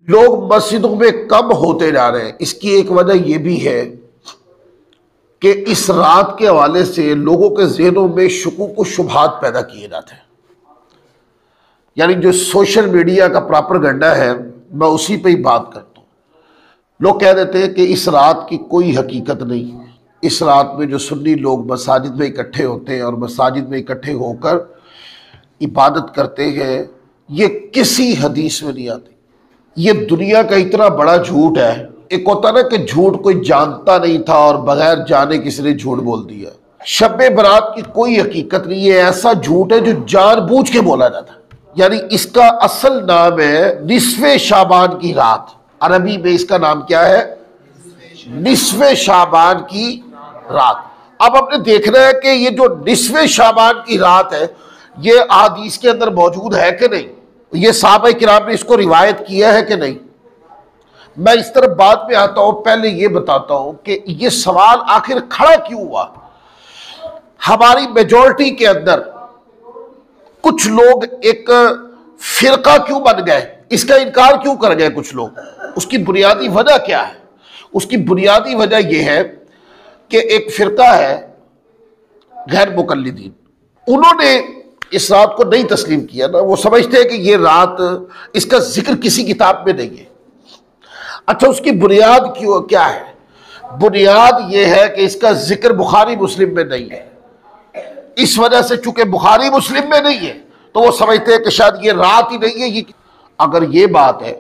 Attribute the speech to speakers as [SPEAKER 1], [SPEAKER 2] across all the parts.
[SPEAKER 1] لوگ مسجدوں میں کم ہوتے جا رہے ہیں، اس کی ایک وجہ یہ بھی ہے کہ اس رات کے حوالے سے لوگوں کے ذہنوں میں شکوک و شبہات پیدا کیے جاتے ہیں۔ یعنی جو سوشل میڈیا کا پراپرگنڈا ہے، میں اسی پہ ہی بات کرتا ہوں۔ لوگ کہہ دیتے ہیں کہ اس رات کی کوئی حقیقت نہیں، اس رات میں جو سنی لوگ مساجد میں اکٹھے ہوتے ہیں اور مساجد میں اکٹھے ہو کر عبادت کرتے ہیں، یہ کسی حدیث میں نہیں آتی۔ یہ دنیا کا اتنا بڑا جھوٹ ہے۔ ایک ہوتا نا کہ جھوٹ کوئی جانتا نہیں تھا اور بغیر جانے کسی نے جھوٹ بول دیا۔ شب برات کی کوئی حقیقت نہیں، یہ ایسا جھوٹ ہے جو جان بوجھ کے بولا جاتا ہے۔ یعنی اس کا اصل نام ہے نصف شعبان کی رات، عربی میں اس کا نام کیا ہے؟ نصف شعبان کی رات۔ اب ہم نے دیکھنا ہے کہ یہ جو نصف شعبان کی رات ہے، یہ احادیث کے اندر موجود ہے کہ نہیں، یہ صحابہ کرام نے اس کو روایت کیا ہے کہ نہیں۔ میں اس طرف بعد میں آتا ہوں، پہلے یہ بتاتا ہوں کہ یہ سوال آخر کھڑا کیوں ہوا۔ ہماری میجورٹی کے اندر کچھ لوگ ایک فرقہ کیوں بن گئے، اس کا انکار کیوں کر گئے کچھ لوگ؟ اس کی بنیادی وجہ کیا ہے؟ اس کی بنیادی وجہ یہ ہے کہ ایک فرقہ ہے غیر مقلدین، انہوں نے اس رات کو نہیں تسلیم کیا نا، وہ سمجھتے ہیں کہ یہ رات، اس کا ذکر کسی کتاب میں نہیں ہے۔ اچھا، اس کی بنیاد کیا ہے؟ بنیاد یہ ہے کہ اس کا ذکر بخاری مسلم میں نہیں ہے۔ اس وجہ سے چونکہ بخاری مسلم میں نہیں ہے تو وہ سمجھتے ہیں کہ شاید یہ رات ہی نہیں ہے۔ یہ اگر یہ بات ہے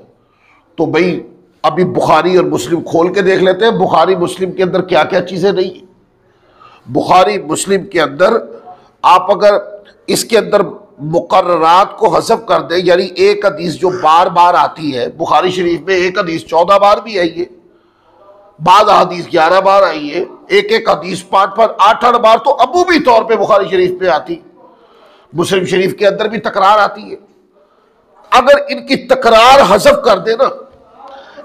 [SPEAKER 1] تو بھئی ابھی بخاری اور مسلم کھول کے دیکھ لیتے ہیں، بخاری مسلم کے اندر کیا کیا چیزیں نہیں ہیں۔ بخاری مسلم کے اندر آپ اگر اس کے اندر مقررات کو حذف کر دیں، یعنی ایک حدیث جو بار بار آتی ہے، بخاری شریف میں ایک حدیث 14 بار بھی آئی ہے، بعض حدیث 11 بار آئی ہے، ایک ایک حدیث 8 بار تو عمومی طور پہ بخاری شریف میں آتی، مسلم شریف کے اندر بھی تکرار آتی ہے۔ اگر ان کی تکرار حذف کر دے نا،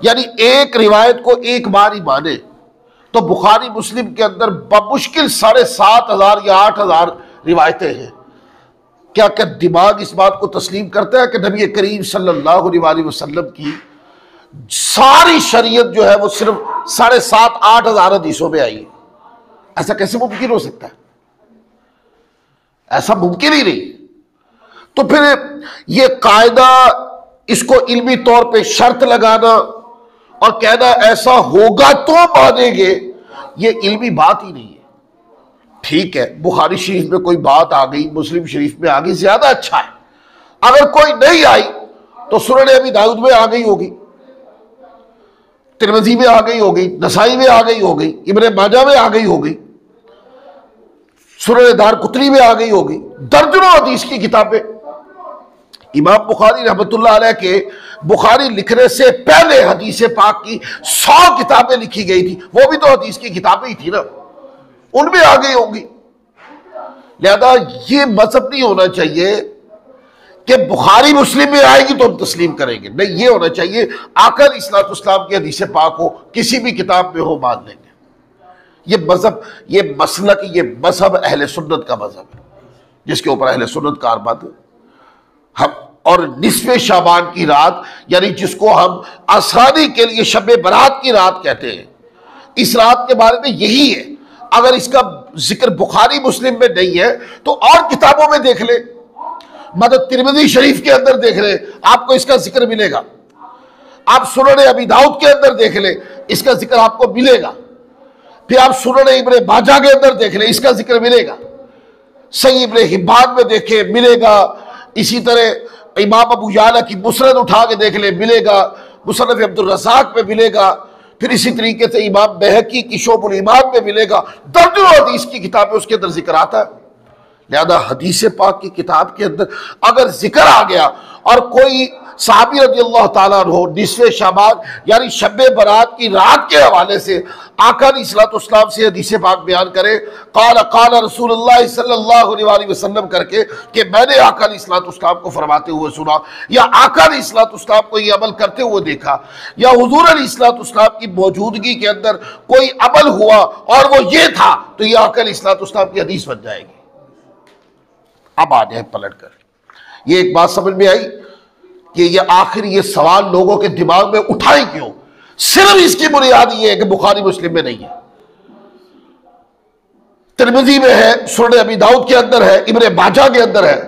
[SPEAKER 1] یعنی ایک روایت کو ایک بار ہی مانے، تو بخاری مسلم کے اندر بمشکل 7,500 یا 8,000 روایتیں ہیں۔ کیا دماغ اس بات کو تسلیم کرتا ہے کہ نبی کریم صلی اللہ علیہ وسلم کی ساری شریعت جو ہے وہ صرف 7,500-8,000 حدیثوں میں آئی ہے؟ ایسا کیسے ممکن ہو سکتا ہے؟ ایسا ممکن ہی نہیں۔ تو پھر یہ قاعدہ، اس کو علمی طور پہ شرط لگانا اور کہنا ایسا ہوگا تو مانیں گے، یہ علمی بات ہی نہیں ہے۔ ٹھیک ہے، بخاری شریف میں کوئی بات آ گئی، مسلم شریف میں آ گئی، زیادہ اچھا ہے۔ اگر کوئی نہیں آئی تو سنن ابی داؤد میں آ گئی ہوگی، ترمذی میں آ گئی ہوگی، نسائی میں آ گئی ہوگی، ابن ماجہ میں آ گئی ہوگی، سنن دارقطنی میں آ گئی ہوگی، درجنوں حدیث کی کتابیں۔ امام بخاری رحمۃ اللہ علیہ کے بخاری لکھنے سے پہلے حدیث پاک کی 100 کتابیں لکھی گئی تھی، وہ بھی تو حدیث کی کتابیں ہی تھی نا، ان میں آ گئی ہوں گی۔ لہذا یہ مذہب نہیں ہونا چاہیے کہ بخاری مسلم میں آئے گی تو ہم تسلیم کریں گے، نہیں، یہ ہونا چاہیے آقا علیہ الصلوۃ والسلام کی حدیث پاک ہو، کسی بھی کتاب میں ہو، مان لیں گے۔ یہ مذہب، یہ مسلک، یہ مذہب اہل سنت کا مذہب ہے، جس کے اوپر اہل سنت کاربند ہم۔ اور نصف شعبان کی رات، یعنی جس کو ہم آسانی کے لیے شب برات کی رات کہتے ہیں، اس رات کے بارے میں یہی ہے۔ اگر اس کا ذکر بخاری مسلم میں نہیں ہے تو اور کتابوں میں دیکھ لیں، مطلب ترمذی شریف کے اندر دیکھ لیں، آپ کو اس کا ذکر ملے گا۔ آپ سنن ابی داؤد کے اندر دیکھ لیں، اس کا ذکر آپ کو ملے گا۔ پھر آپ سنن ابن ماجہ کے اندر دیکھ لیں، اس کا ذکر ملے گا۔ صحیح ابن حبان میں دیکھیں، ملے گا۔ اسی طرح امام ابو یعلا کی مسند اٹھا کے دیکھ لیں، ملے گا۔ مصنف عبد الرزاق میں ملے گا۔ پھر اسی طریقے سے امام بہقی کی شعب الایمان میں ملے گا۔ درجنوں حدیث کی کتابیں اس کے اندر ذکر آتا ہے۔ لہذا حدیث پاک کی کتاب کے اندر اگر ذکر آ گیا اور کوئی صحابی رضی اللہ تعالیٰ عنہ نصف شعبان یعنی شب برات کی رات کے حوالے سے آقا علیہ الصلوۃ والسلام سے حدیث پاک بیان کرے، قال قال رسول اللہ صلی اللہ علیہ وسلم کر کے، کہ میں نے آقا علیہ الصلوۃ والسلام کو فرماتے ہوئے سنا، یا آقا علیہ الصلوۃ والسلام کو یہ عمل کرتے ہوئے دیکھا، یا حضور علیہ الصلوۃ والسلام کی موجودگی کے اندر کوئی عمل ہوا اور وہ یہ تھا، تو یہ آقا علیہ الصلوۃ والسلام کی حدیث بن جائے گی۔ اب آ جائیں پلٹ کر، یہ ایک بات سمجھ میں آئی کہ یہ آخر یہ سوال لوگوں کے دماغ میں اٹھائیں کیوں؟ صرف اس کی بنیاد یہ ہے کہ بخاری مسلم میں نہیں ہے، ترمذی میں ہے، سنن ابی داؤد کے اندر ہے، ابن ماجہ کے اندر ہے،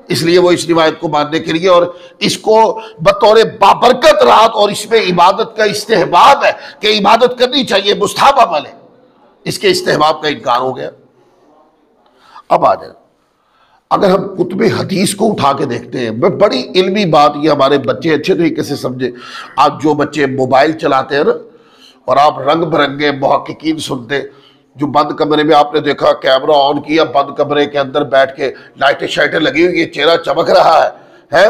[SPEAKER 1] اس لیے وہ اس روایت کو ماننے کے لیے اور اس کو بطور بابرکت رات اور اس میں عبادت کا استحباب ہے کہ عبادت کرنی چاہیے، مستحب عمل ہے، اس کے استحباب کا انکار ہو گیا۔ اب آ جائیں، اگر ہم کتب حدیث کو اٹھا کے دیکھتے ہیں، بڑی علمی بات یہ ہمارے بچے اچھے طریقے سے سمجھے۔ آج جو بچے موبائل چلاتے ہیں نا، اور آپ رنگ برنگے محققین سنتے، جو بند کمرے میں آپ نے دیکھا کیمرہ آن کیا، بند کمرے کے اندر بیٹھ کے لائٹیں شائٹیں لگی ہوئی، یہ چہرہ چمک رہا ہے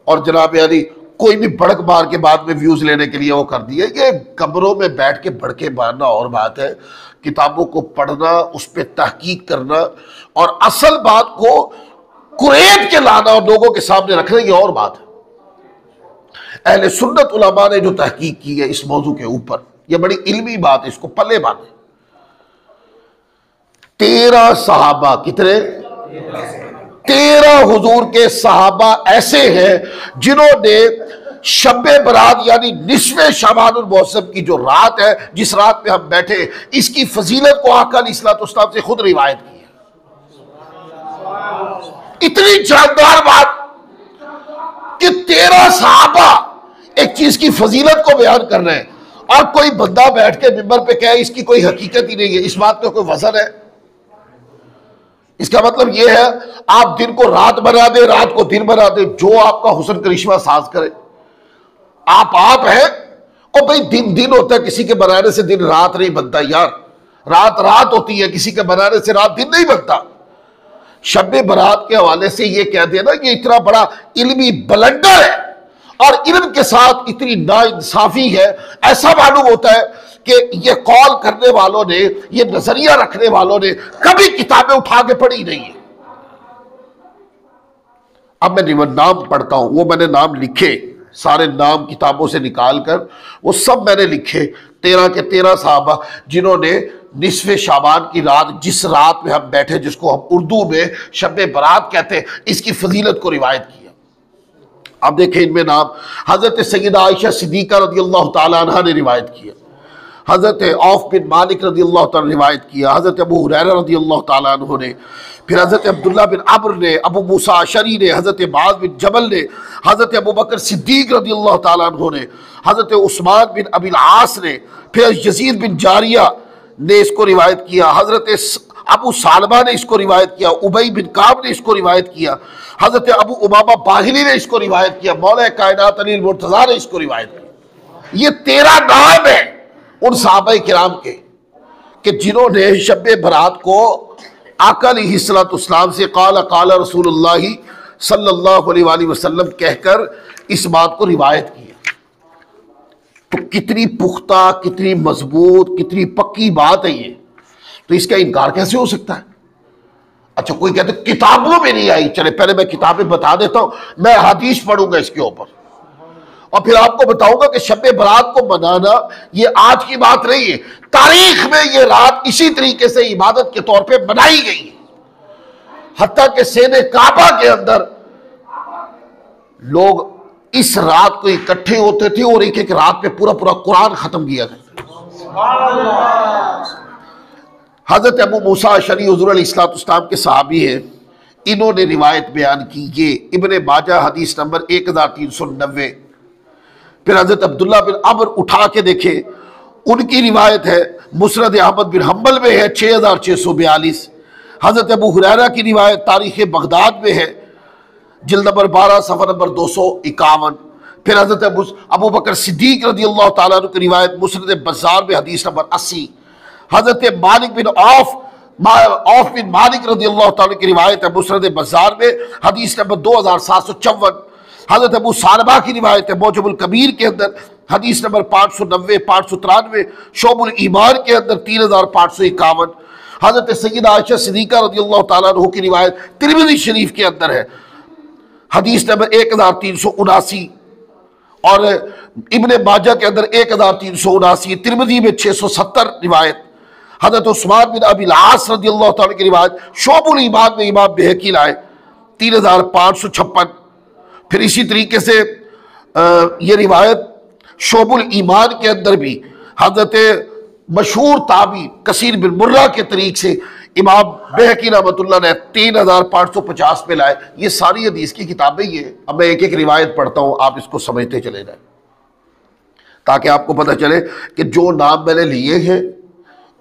[SPEAKER 1] اور جناب یعنی کوئی بھی بڑک مار کے بعد میں ویوز لینے کے لیے وہ کر دیا۔ یہ کمروں میں بیٹھ کے بڑکے مارنا اور بات ہے، کتابوں کو پڑھنا، اس پہ تحقیق کرنا اور اصل بات کو کریٹ کے لانا اور لوگوں کے سامنے رکھنا، یہ اور بات ہے۔ اہل سنت علماء نے جو تحقیق کی ہے اس موضوع کے اوپر، یہ بڑی علمی بات ہے، اس کو پلے باندھیں۔ 13 صحابہ، کتنے؟ 13 حضور کے صحابہ ایسے ہیں جنہوں نے شب برات یعنی نصف شعبان المعظم کی جو رات ہے، جس رات میں ہم بیٹھے، اس کی فضیلت کو آقا علیہ الصلوۃ والسلام سے خود روایت کی ہے۔ اتنی جاندار بات کہ 13 صحابہ ایک چیز کی فضیلت کو بیان کر رہے ہیں، اور کوئی بندہ بیٹھ کے ممبر پہ کہے اس کی کوئی حقیقت ہی نہیں ہے، اس بات کا کوئی وزن ہے؟ اس کا مطلب یہ ہے آپ دن کو رات بنا دیں، رات کو دن بنا دیں، جو آپ کا حسن کرشمہ ساز کرے۔ آپ ہیں اور بھئی دن ہوتا ہے، کسی کے بنانے سے دن رات نہیں بنتا یار، رات ہوتی ہے، کسی کے بنانے سے رات دن نہیں بنتا۔ شب برات کے حوالے سے یہ کہہ دینا یہ اتنا بڑا علمی بلنڈر ہے اور علم کے ساتھ اتنی ناانصافی ہے، ایسا معلوم ہوتا ہے کہ یہ قول کرنے والوں نے، یہ نظریہ رکھنے والوں نے کبھی کتابیں اٹھا کے پڑھی نہیں ہیں۔ اب میں نام پڑھتا ہوں، وہ میں نے نام لکھے، سارے نام کتابوں سے نکال کر وہ سب میں نے لکھے، 13 کے 13 صحابہ جنہوں نے نصف شعبان کی رات، جس رات میں ہم بیٹھے، جس کو ہم اردو میں شب برات کہتے ہیں، اس کی فضیلت کو روایت کیا۔ اب دیکھیں ان میں نام، حضرت سیدہ عائشہ صدیقہ رضی اللہ تعالیٰ عنہ نے روایت کیا، حضرت عوف بن مالک رضی اللہ تعالیٰ نے روایت کیا، حضرت ابو ہریرہ رضی اللہ تعالیٰ عنہ نے، پھر حضرت عبداللہ بن عمرو نے، ابو موسیٰ اشعری نے، حضرت معاذ بن جبل نے، حضرت ابو بکر صدیق رضی اللہ تعالیٰ عنہ نے، حضرت عثمان بن ابی العاص نے، پھر یزید بن جاریہ نے اس کو روایت کیا، حضرت ابو سالمہ نے اس کو روایت کیا، ابی بن کعب نے اس کو روایت کیا، حضرت ابو امامہ باہلی نے اس کو روایت کیا، مولا کائنات علی المرتضیٰ نے اس کو روایت کیا۔ یہ 13 نام ہیں ان صحابہ کرام کے کہ جنہوں نے شب برات کو آقا علیہ الصلوۃ والسلام سے قال رسول اللہ صلی اللہ علیہ وآلہ وسلم کہہ کر اس بات کو روایت کیا۔ تو کتنی پختہ، کتنی مضبوط، کتنی پکی بات ہے یہ، تو اس کا انکار کیسے ہو سکتا ہے؟ اچھا کوئی کہتے کتابوں میں نہیں آئی، چلے پہلے میں کتابیں بتا دیتا ہوں، میں حدیث پڑھوں گا اس کے اوپر، اور پھر آپ کو بتاؤں گا کہ شب برات کو منانا یہ آج کی بات نہیں ہے، تاریخ میں یہ رات اسی طریقے سے عبادت کے طور پہ منائی گئی ہے، حتیٰ کہ سین کعبہ کے اندر لوگ اس رات کو اکٹھے ہوتے تھے اور ایک رات پہ پورا قرآن ختم کیا کرتے تھے۔ حضرت ابو موسیٰ اشعری حضور علیہ السلام کے صحابی ہیں، انہوں نے روایت بیان کی، یہ ابن ماجہ حدیث نمبر 1390۔ پھر حضرت عبداللہ بن عمرو اٹھا کے دیکھیں، ان کی روایت ہے، مسند احمد بن حنبل میں ہے 6642۔ حضرت ابو ہریرہ کی روایت تاریخ بغداد میں ہے، جلد نمبر 12 صفحہ نمبر 251۔ پھر حضرت ابو بکر صدیق رضی اللہ تعالیٰ عنہ کی روایت مسند بزار میں حدیث نمبر 80۔ حضرت مالک بن عوف بن مالک رضی اللہ تعالیٰ کی روایت ہے مسند بزار میں حدیث نمبر 2754۔ حضرت ابو سالمہ کی روایت ہے موجب الکبیر کے اندر حدیث نمبر 590 593، شعب الایمان کے اندر 3551۔ حضرت سیدہ عائشہ صدیقہ رضی اللہ تعالیٰ عنہ کی روایت ترمذی شریف کے اندر ہے حدیث نمبر 1379، اور ابن ماجہ کے اندر 1379، ترمذی میں 670 روایت۔ حضرت عثمان بن ابی العاص رضی اللہ تعالیٰ کی روایت شعب الایمان میں امام بہقی لائے 3556۔ پھر اسی طریقے سے یہ روایت شعب الایمان کے اندر بھی حضرت مشہور تابعی کثیر بن مرہ کے طریق سے امام بہقی رحمۃ اللہ نے 3550 پہ لائے. یہ ساری حدیث کی کتابیں یہ ہیں. اب میں ایک ایک روایت پڑھتا ہوں، آپ اس کو سمجھتے چلے جائیں تاکہ آپ کو پتہ چلے کہ جو نام میں نے لیے ہیں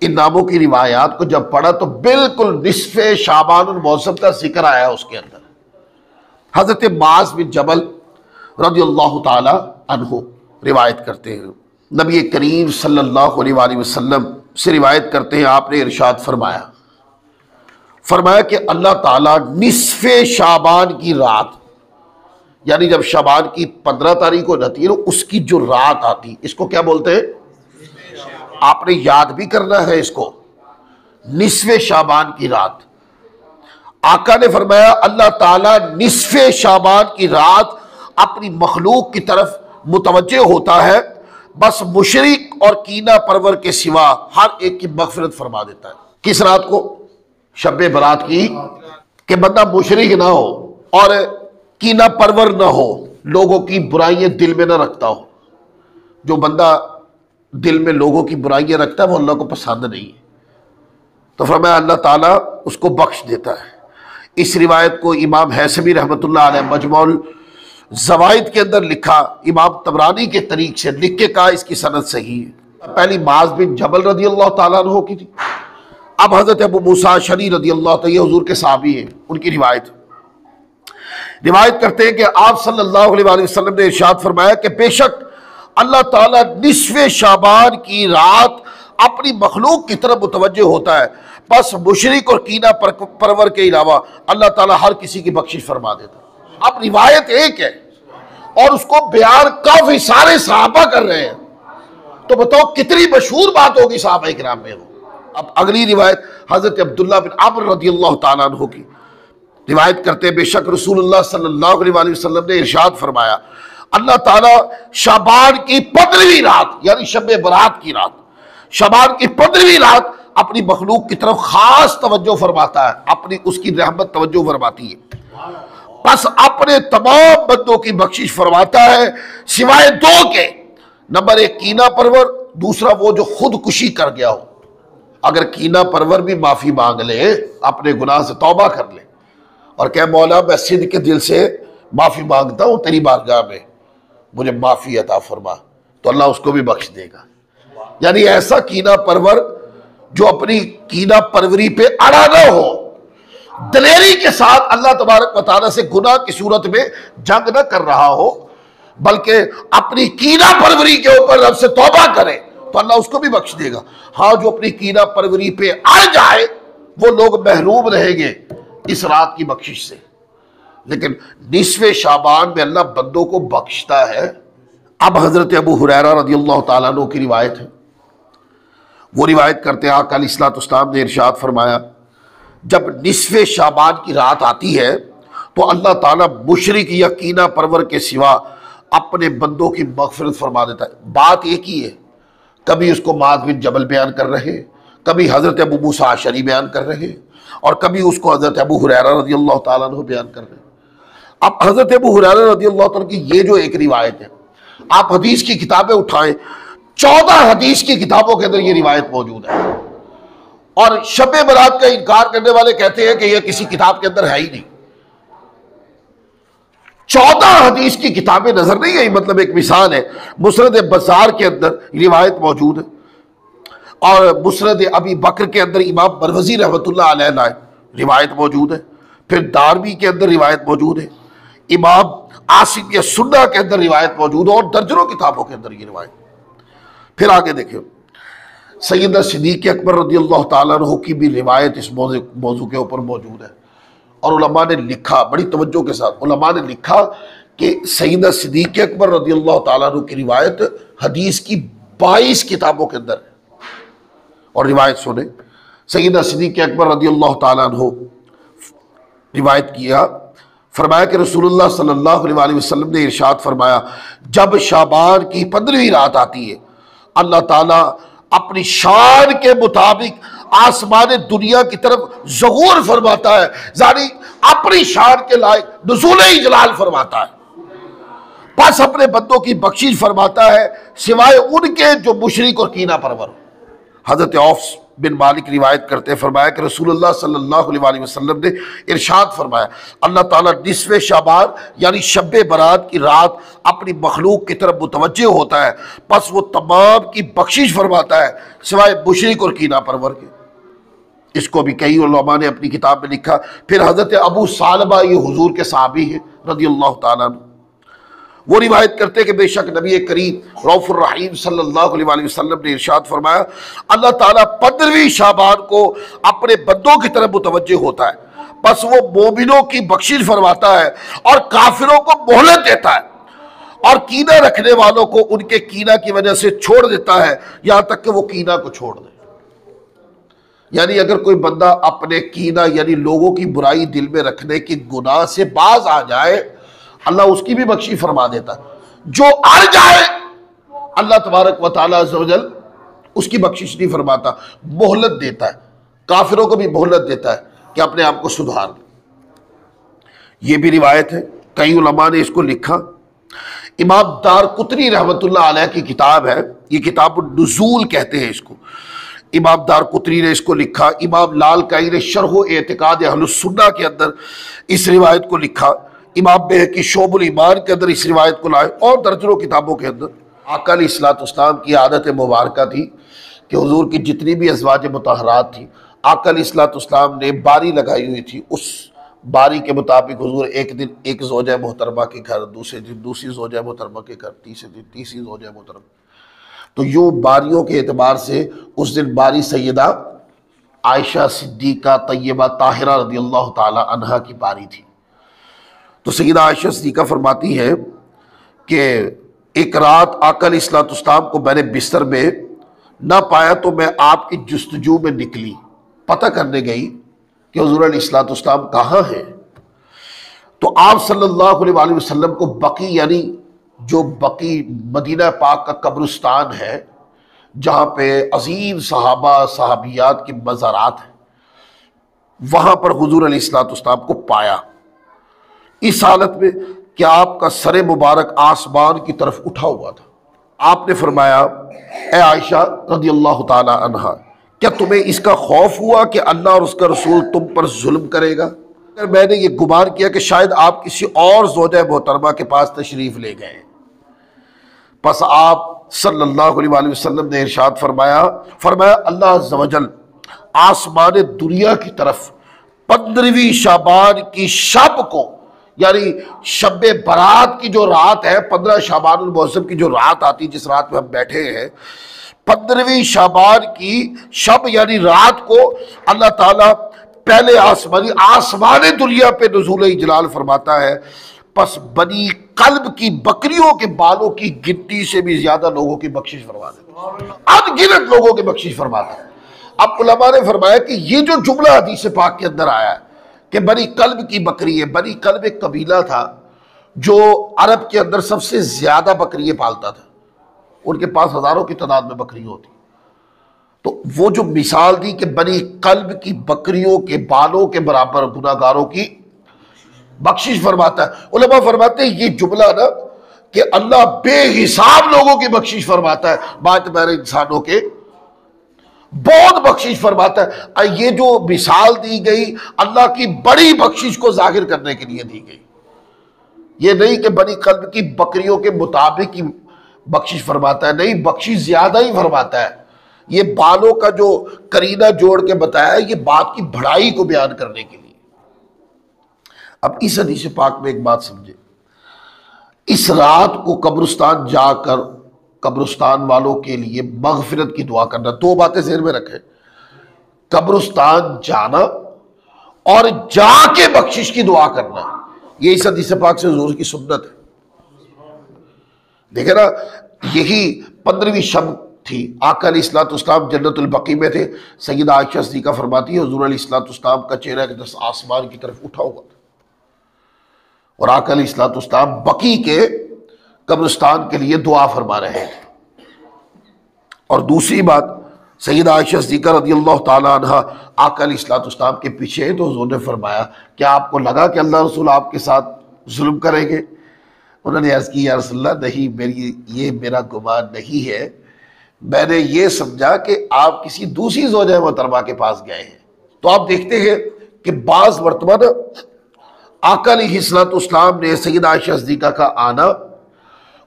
[SPEAKER 1] ان ناموں کی روایات کو جب پڑھا تو بالکل نصف شعبان المعظم کا ذکر آیا اس کے اندر. حضرت معاذ بن جبل رضی اللہ تعالی عنہ روایت کرتے ہیں، نبی کریم صلی اللہ علیہ وآلہ وسلم سے روایت کرتے ہیں، آپ نے ارشاد فرمایا کہ اللہ تعالیٰ نصف شعبان کی رات، یعنی جب شعبان کی 15 تاریخ کو جاتی ہے اس کی جو رات آتی، اس کو کیا بولتے ہیں؟ آپ نے یاد بھی کرنا ہے اس کو، نصف شعبان کی رات. آقا نے فرمایا اللہ تعالیٰ نصف شعبان کی رات اپنی مخلوق کی طرف متوجہ ہوتا ہے، بس مشرک اور کینہ پرور کے سوا ہر ایک کی مغفرت فرما دیتا ہے. کس رات کو؟ شب برات کی، کہ بندہ مشرک نہ ہو اور کینہ پرور نہ ہو، لوگوں کی برائیاں دل میں نہ رکھتا ہو. جو بندہ دل میں لوگوں کی برائیاں رکھتا ہے وہ اللہ کو پسند نہیں ہے، تو فرمایا اللہ تعالیٰ اس کو بخش دیتا ہے. اس روایت کو امام حیثمی رحمۃ اللہ علیہ مجموع الزوائد کے اندر لکھا، امام طبرانی کے طریق سے لکھ کے کہا اس کی سند صحیح ہے. پہلی معاذ بن جبل رضی اللہ تعالیٰ عنہ کی تھی، اب حضرت ابو موسیٰ اشعری رضی اللہ تعالیٰ حضور کے صحابی ہیں، ان کی روایت کرتے ہیں کہ آپ صلی اللہ علیہ وآلہ وسلم نے ارشاد فرمایا کہ بے شک اللہ تعالیٰ نصف شعبان کی رات اپنی مخلوق کی طرف متوجہ ہوتا ہے، بس مشرک اور کینہ پرور کے علاوہ اللہ تعالیٰ ہر کسی کی بخشش فرما دیتا ہے. اب روایت ایک ہے اور اس کو بیان کافی سارے صحابہ کر رہے ہیں، تو بتاؤ کتنی مشہور بات ہوگی صحابہ کرام میں. اب اگلی روایت حضرت عبداللہ بن عمرو رضی اللہ تعالیٰ عنہ کی روایت کرتے ہیں، بے شک رسول اللہ صلی اللہ علیہ وآلہ وسلم نے ارشاد فرمایا اللہ تعالیٰ شعبان کی 15ویں رات، یعنی شب برات کی رات، شعبان کی 15ویں رات اپنی مخلوق کی طرف خاص توجہ فرماتا ہے، اپنی اس کی رحمت توجہ فرماتی ہے، بس اپنے تمام بندوں کی بخشش فرماتا ہے سوائے 2 کے. نمبر 1 کینہ پرور، دوسرا وہ جو خودکشی کر گیا ہو. اگر کینہ پرور بھی معافی مانگ لے، اپنے گناہ سے توبہ کر لے اور کہ مولا میں صدق کے دل سے معافی مانگتا ہوں تیری بارگاہ میں، مجھے معافی عطا فرما، تو اللہ اس کو بھی بخش دے گا. یعنی ایسا کینہ پرور جو اپنی کینہ پروری پہ اڑا نہ ہو، دلیری کے ساتھ اللہ تبارک و تعالیٰ سے گناہ کی صورت میں جنگ نہ کر رہا ہو، بلکہ اپنی کینہ پروری کے اوپر رب سے توبہ کرے تو اللہ اس کو بھی بخش دے گا. ہاں جو اپنی کینہ پروری پہ اڑ جائے وہ لوگ محروم رہیں گے اس رات کی بخشش سے. لیکن نصف شعبان میں اللہ بندوں کو بخشتا ہے. اب حضرت ابو ہریرہ رضی اللہ تعالیٰ عنہ کی روایت ہے، وہ روایت کرتے ہیں آقا علیہ الصلوۃ والسلام نے ارشاد فرمایا جب نصف شعبان کی رات آتی ہے تو اللہ تعالیٰ مشرک یا کینہ پرور کے سوا اپنے بندوں کی مغفرت فرما دیتا ہے. بات ایک ہی ہے، کبھی اس کو معاذ بن جبل بیان کر رہے، کبھی حضرت ابو موسیٰ اشعری بیان کر رہے، اور کبھی اس کو حضرت ابو ہریرہ رضی اللہ تعالیٰ عنہ بیان کر رہے. اب حضرت ابو ہریرہ رضی اللہ تعالیٰ کی یہ جو ایک روایت ہے، آپ حدیث کی کتابیں اٹھائیں 14 حدیث کی کتابوں کے اندر یہ روایت موجود ہے، اور شب برات کا انکار کرنے والے کہتے ہیں کہ یہ کسی کتاب کے اندر ہے ہی نہیں. 14 حدیث کی کتابیں نظر نہیں آئی. مطلب ایک مثال ہے، مسند بزار کے اندر روایت موجود ہے، اور مسند ابی بکر کے اندر امام مروزی رحمۃ اللہ علیہ لائے روایت موجود ہے، پھر دارمی کے اندر روایت موجود ہے، امام عاصم یا سنہ کے اندر روایت موجود ہے، اور درجنوں کتابوں کے اندر یہ روایت. پھر آگے دیکھیں سیدنا صدیق اکبر رضی اللہ تعالیٰ عنہ کی بھی روایت اس موضوع کے اوپر موجود ہے، اور علماء نے لکھا بڑی توجہ کے ساتھ، علماء نے لکھا کہ سیدنا صدیق اکبر رضی اللہ تعالیٰ عنہ کی روایت حدیث کی 22 کتابوں کے اندر ہے. اور روایت سنیں، سیدنا صدیق اکبر رضی اللہ تعالیٰ عنہ روایت کیا، فرمایا کہ رسول اللہ صلی اللہ علیہ وآلہ وسلم نے ارشاد فرمایا جب شعبان کی 15ویں رات آتی ہے اللہ تعالیٰ اپنی شان کے مطابق آسمان دنیا کی طرف ظہور فرماتا ہے، یعنی اپنی شان کے لائق نزول جلال فرماتا ہے. پس اپنے بندوں کی بخشش فرماتا ہے سوائے ان کے جو مشرک اور کینہ پرور۔ حضرت عوف بن مالک روایت کرتے ہیں، فرمایا کہ رسول اللہ صلی اللہ علیہ وآلہ وسلم نے ارشاد فرمایا اللہ تعالیٰ نصف شعبان یعنی شب برات کی رات اپنی مخلوق کی طرف متوجہ ہوتا ہے، پس وہ تمام کی بخشش فرماتا ہے سوائے مشرک اور کینہ پرور کے۔ اس کو بھی کئی علماء نے اپنی کتاب میں لکھا۔ پھر حضرت ابو ثعلبہ، یہ حضور کے صحابی ہیں رضی اللہ تعالیٰ عنہ، وہ روایت کرتے کہ بے شک نبی کریم رؤوف الرحیم صلی اللہ علیہ وآلہ وسلم نے ارشاد فرمایا اللہ تعالیٰ 15ویں شعبان کو اپنے بندوں کی طرف متوجہ ہوتا ہے، پس وہ مومنوں کی بخشش فرماتا ہے اور کافروں کو مہلت دیتا ہے اور کینہ رکھنے والوں کو ان کے کینہ کی وجہ سے چھوڑ دیتا ہے یہاں تک کہ وہ کینہ کو چھوڑ دے۔ یعنی اگر کوئی بندہ اپنے کینہ یعنی لوگوں کی برائی دل میں رکھنے کی گناہ سے باز آ جائے اللہ اس کی بھی بخشش فرما دیتا ہے، جو اڑ جائے اللہ تبارک و تعالیٰ عز و جل اس کی بخشش نہیں فرماتا، مہلت دیتا ہے، کافروں کو بھی مہلت دیتا ہے کہ اپنے آپ کو سدھار لیں۔ یہ بھی روایت ہے، کئی علماء نے اس کو لکھا۔ امام دارقطنی رحمۃ اللہ علیہ کی کتاب ہے، یہ کتاب النزول کہتے ہیں اس کو، امام دارقطنی نے اس کو لکھا۔ امام لالکائی نے شرح و اعتقاد اہل السنہ کے اندر اس روایت کو لکھا۔ امام بہقی شعب الایمان کے اندر اس روایت کو لائے، اور درجنوں کتابوں کے اندر۔ آقا علیہ الصلوۃ والسلام کی عادت مبارکہ تھی کہ حضور کی جتنی بھی ازواج مطہرات تھیں آقا علیہ الصلوۃ والسلام نے باری لگائی ہوئی تھی، اس باری کے مطابق حضور ایک دن ایک زوجہ محترمہ کے گھر، دوسرے دن دوسری زوجہ محترمہ کے گھر، تیسرے دن تیسری زوجہ محترمہ۔ تو یوں باریوں کے اعتبار سے اس دن باری سیدہ عائشہ صدیقہ طیبہ طاہرہ رضی اللہ تعالی عنہا کی باری تھی۔ تو سیدہ عائشہ صدیقہ فرماتی ہے کہ ایک رات آقا علیہ الصلوۃ والسلام کو میں نے بستر میں نہ پایا تو میں آپ کی جستجو میں نکلی، پتہ کرنے گئی کہ حضور علیہ الصلوۃ والسلام کہاں ہیں۔ تو آپ صلی اللہ علیہ وآلہ وسلم کو بقی یعنی جو بقی مدینہ پاک کا قبرستان ہے جہاں پہ عظیم صحابہ صحابیات کی مزارات ہیں، وہاں پر حضور علیہ الصلوۃ والسلام کو پایا، اس حالت میں کہ آپ کا سر مبارک آسمان کی طرف اٹھا ہوا تھا۔ آپ نے فرمایا اے عائشہ رضی اللہ تعالی عنہا، کیا تمہیں اس کا خوف ہوا کہ اللہ اور اس کا رسول تم پر ظلم کرے گا؟ اگر میں نے یہ گمان کیا کہ شاید آپ کسی اور زوجہ محترمہ کے پاس تشریف لے گئے، پس آپ صلی اللہ علیہ وآلہ وسلم نے ارشاد فرمایا اللہ عز و جل آسمان دنیا کی طرف 15ویں شعبان کی شب کو یعنی شب برات کی جو رات ہے، 15 شعبان المعظم کی جو رات آتی جس رات میں ہم بیٹھے ہیں، 15ویں شعبان کی شب یعنی رات کو اللہ تعالیٰ پہلے آسمان دنیا پہ نزول اجلال فرماتا ہے، پس بنی قلب کی بکریوں کے بالوں کی گنتی سے بھی زیادہ لوگوں کی بخشش فرما دیتا ہے، ان گنت لوگوں کی بخشش فرماتا ہے۔ اب علماء نے فرمایا کہ یہ جو جملہ حدیث پاک کے اندر آیا ہے کہ بنی قلب کی بکری ہے، بنی قلب ایک قبیلہ تھا جو عرب کے اندر سب سے زیادہ بکریے پالتا تھا، ان کے پاس ہزاروں کی تعداد میں بکری ہوتی، تو وہ جو مثال دی کہ بنی قلب کی بکریوں کے بالوں کے برابر گناہگاروں کی بخشش فرماتا ہے۔ علماء فرماتے ہیں یہ جملہ نا کہ اللہ بے حساب لوگوں کی بخشش فرماتا ہے، بات میرے انسانوں کے بہت بخشش فرماتا ہے۔ یہ جو مثال دی گئی اللہ کی بڑی بخشش کو ظاہر کرنے کے لیے دی گئی، یہ نہیں کہ بنی قلب کی بکریوں کے مطابق ہی بخشش فرماتا ہے، نہیں، بخشش زیادہ ہی فرماتا ہے۔ یہ بالوں کا جو قرینہ جوڑ کے بتایا ہے یہ بات کی بڑائی کو بیان کرنے کے لیے۔ اب اس حدیث پاک میں ایک بات سمجھے، اس رات کو قبرستان جا کر قبرستان والوں کے لیے مغفرت کی دعا کرنا، دو باتیں ذہن میں رکھیں، قبرستان جانا اور جا کے بخشش کی دعا کرنا، یہ اس حدیث پاک سے حضور کی سنت ہے۔ دیکھیں نا، یہی 15ویں شب تھی، آقا علیہ الصلوۃ والسلام جنت البقیع میں تھے، سیدہ عائشہ صدیقہ فرماتی ہے حضور علیہ الصلوۃ والسلام کا چہرہ آسمان کی طرف اٹھا ہوا تھا، اور آقا علیہ الصلوۃ والسلام بقیع کے قبرستان کے لیے دعا فرما رہے تھے۔ اور دوسری بات، سیدہ عائشہ صدیقہ رضی اللہ تعالی عنہ آقا علیہ الصلوۃ والسلام کے پیچھے ہیں، تو حضور نے فرمایا کیا آپ کو لگا کہ اللہ رسول آپ کے ساتھ ظلم کریں گے؟ انہوں نے عرض کی یا رسول اللہ نہیں، یہ میرا گمان نہیں ہے، میں نے یہ سمجھا کہ آپ کسی دوسری زوجہ محترمہ کے پاس گئے ہیں۔ تو آپ دیکھتے ہیں کہ بعض مرتبہ آقا علیہ الصلوۃ والسلام نے سیدہ عائشہ صدیقہ کا آنا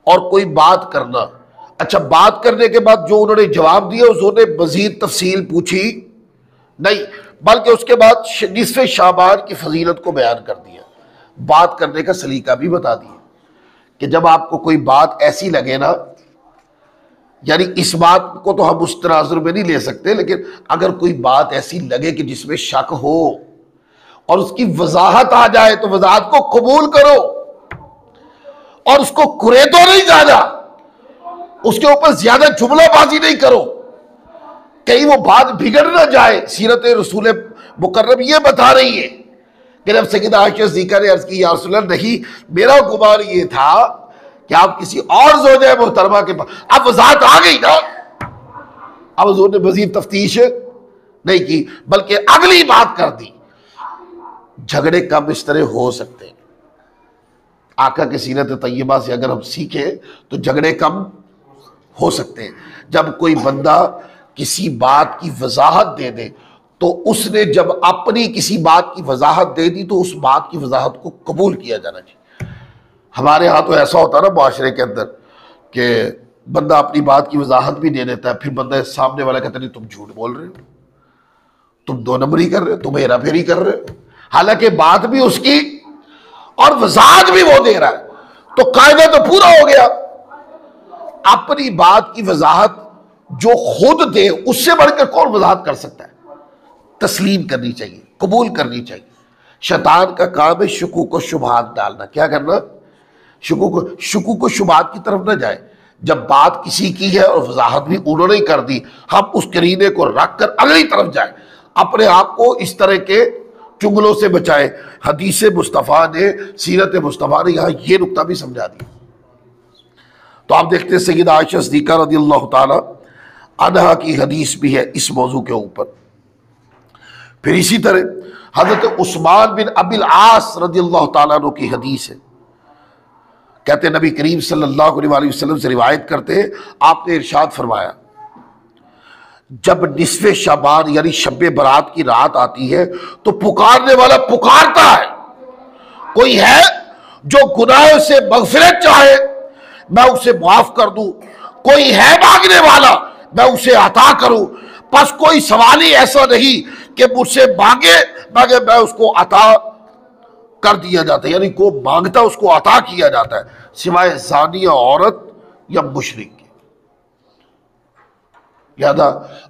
[SPEAKER 1] اور کوئی بات کرنا، اچھا بات کرنے کے بعد جو انہوں نے جواب دیا اس نے مزید تفصیل پوچھی نہیں، بلکہ اس کے بعد نصف شعبان کی فضیلت کو بیان کر دیا، بات کرنے کا سلیقہ بھی بتا دیا کہ جب آپ کو کوئی بات ایسی لگے نا، یعنی اس بات کو تو ہم اس تناظر میں نہیں لے سکتے، لیکن اگر کوئی بات ایسی لگے کہ جس میں شک ہو اور اس کی وضاحت آ جائے تو وضاحت کو قبول کرو اور اس کو کریدو نہیں جانا، اس کے اوپر زیادہ جملہ بازی نہیں کرو، کہیں وہ بات بگڑ نہ جائے۔ سیرت رسول مکرم یہ بتا رہی ہے کہ جب سیدہ عائشہ صدیقہ نے عرض کی یا رسول اللہ نہیں، میرا گمان یہ تھا کہ آپ کسی اور زوجہ محترمہ کے پاس، اب وضاحت آ گئی نا، اب حضور نے مزید تفتیش نہیں کی بلکہ اگلی بات کر دی۔ جھگڑے کم اس طرح ہو سکتے ہیں، آقا کی سیرت طیبہ سے اگر ہم سیکھیں تو جھگڑے کم ہو سکتے ہیں۔ جب کوئی بندہ کسی بات کی وضاحت دے دے تو اس نے جب اپنی کسی بات کی وضاحت دے دی تو اس بات کی وضاحت کو قبول کیا جانا چاہیے۔ ہمارے ہاں تو ایسا ہوتا ہے نا معاشرے کے اندر کہ بندہ اپنی بات کی وضاحت بھی دے دیتا ہے، پھر بندہ سامنے والا کہتا نہیں تم جھوٹ بول رہے ہو، تم دو نمبری کر رہے ہو، تم ہیرا پھیری کر رہے ہو، حالانکہ بات بھی اس کی اور وضاحت بھی وہ دے رہا ہے، تو قاعدہ تو پورا ہو گیا۔ اپنی بات کی وضاحت جو خود دے اس سے بڑھ کر کون وضاحت کر سکتا ہے؟ تسلیم کرنی چاہیے، قبول کرنی چاہیے۔ شیطان کا کام ہے شکوک و شبہات ڈالنا۔ کیا کرنا؟ شکوک و شبہات کی طرف نہ جائے۔ جب بات کسی کی ہے اور وضاحت بھی انہوں نے کر دی، ہم اس قرینے کو رکھ کر اگلی طرف جائیں، اپنے آپ کو اس طرح کے چنگلوں سے بچائے۔ حدیث مصطفیٰ نے، سیرت مصطفیٰ نے یہاں یہ نکتہ بھی سمجھا دیا۔ تو آپ دیکھتے ہیں سیدہ عائشہ صدیقہ رضی اللہ تعالی عنہا کی حدیث بھی ہے اس موضوع کے اوپر۔ پھر اسی طرح حضرت عثمان بن ابی العاص رضی اللہ تعالیٰ عنہ کی حدیث ہے، کہتے ہیں نبی کریم صلی اللہ علیہ وآلہ وسلم سے روایت کرتے ہیں، آپ نے ارشاد فرمایا جب نصف شعبان یعنی شب برات کی رات آتی ہے تو پکارنے والا پکارتا ہے، کوئی ہے جو گناہ سے مغفرت چاہے میں اسے معاف کر دوں، کوئی ہے مانگنے والا میں اسے عطا کروں، پس کوئی سوال ہی ایسا نہیں کہ مجھ سے مانگے مگر میں اس کو عطا کر دیا جاتا ہے، یعنی کو مانگتا اس کو عطا کیا جاتا ہے، سوائے زانیہ عورت یا مشرک کے۔ یاد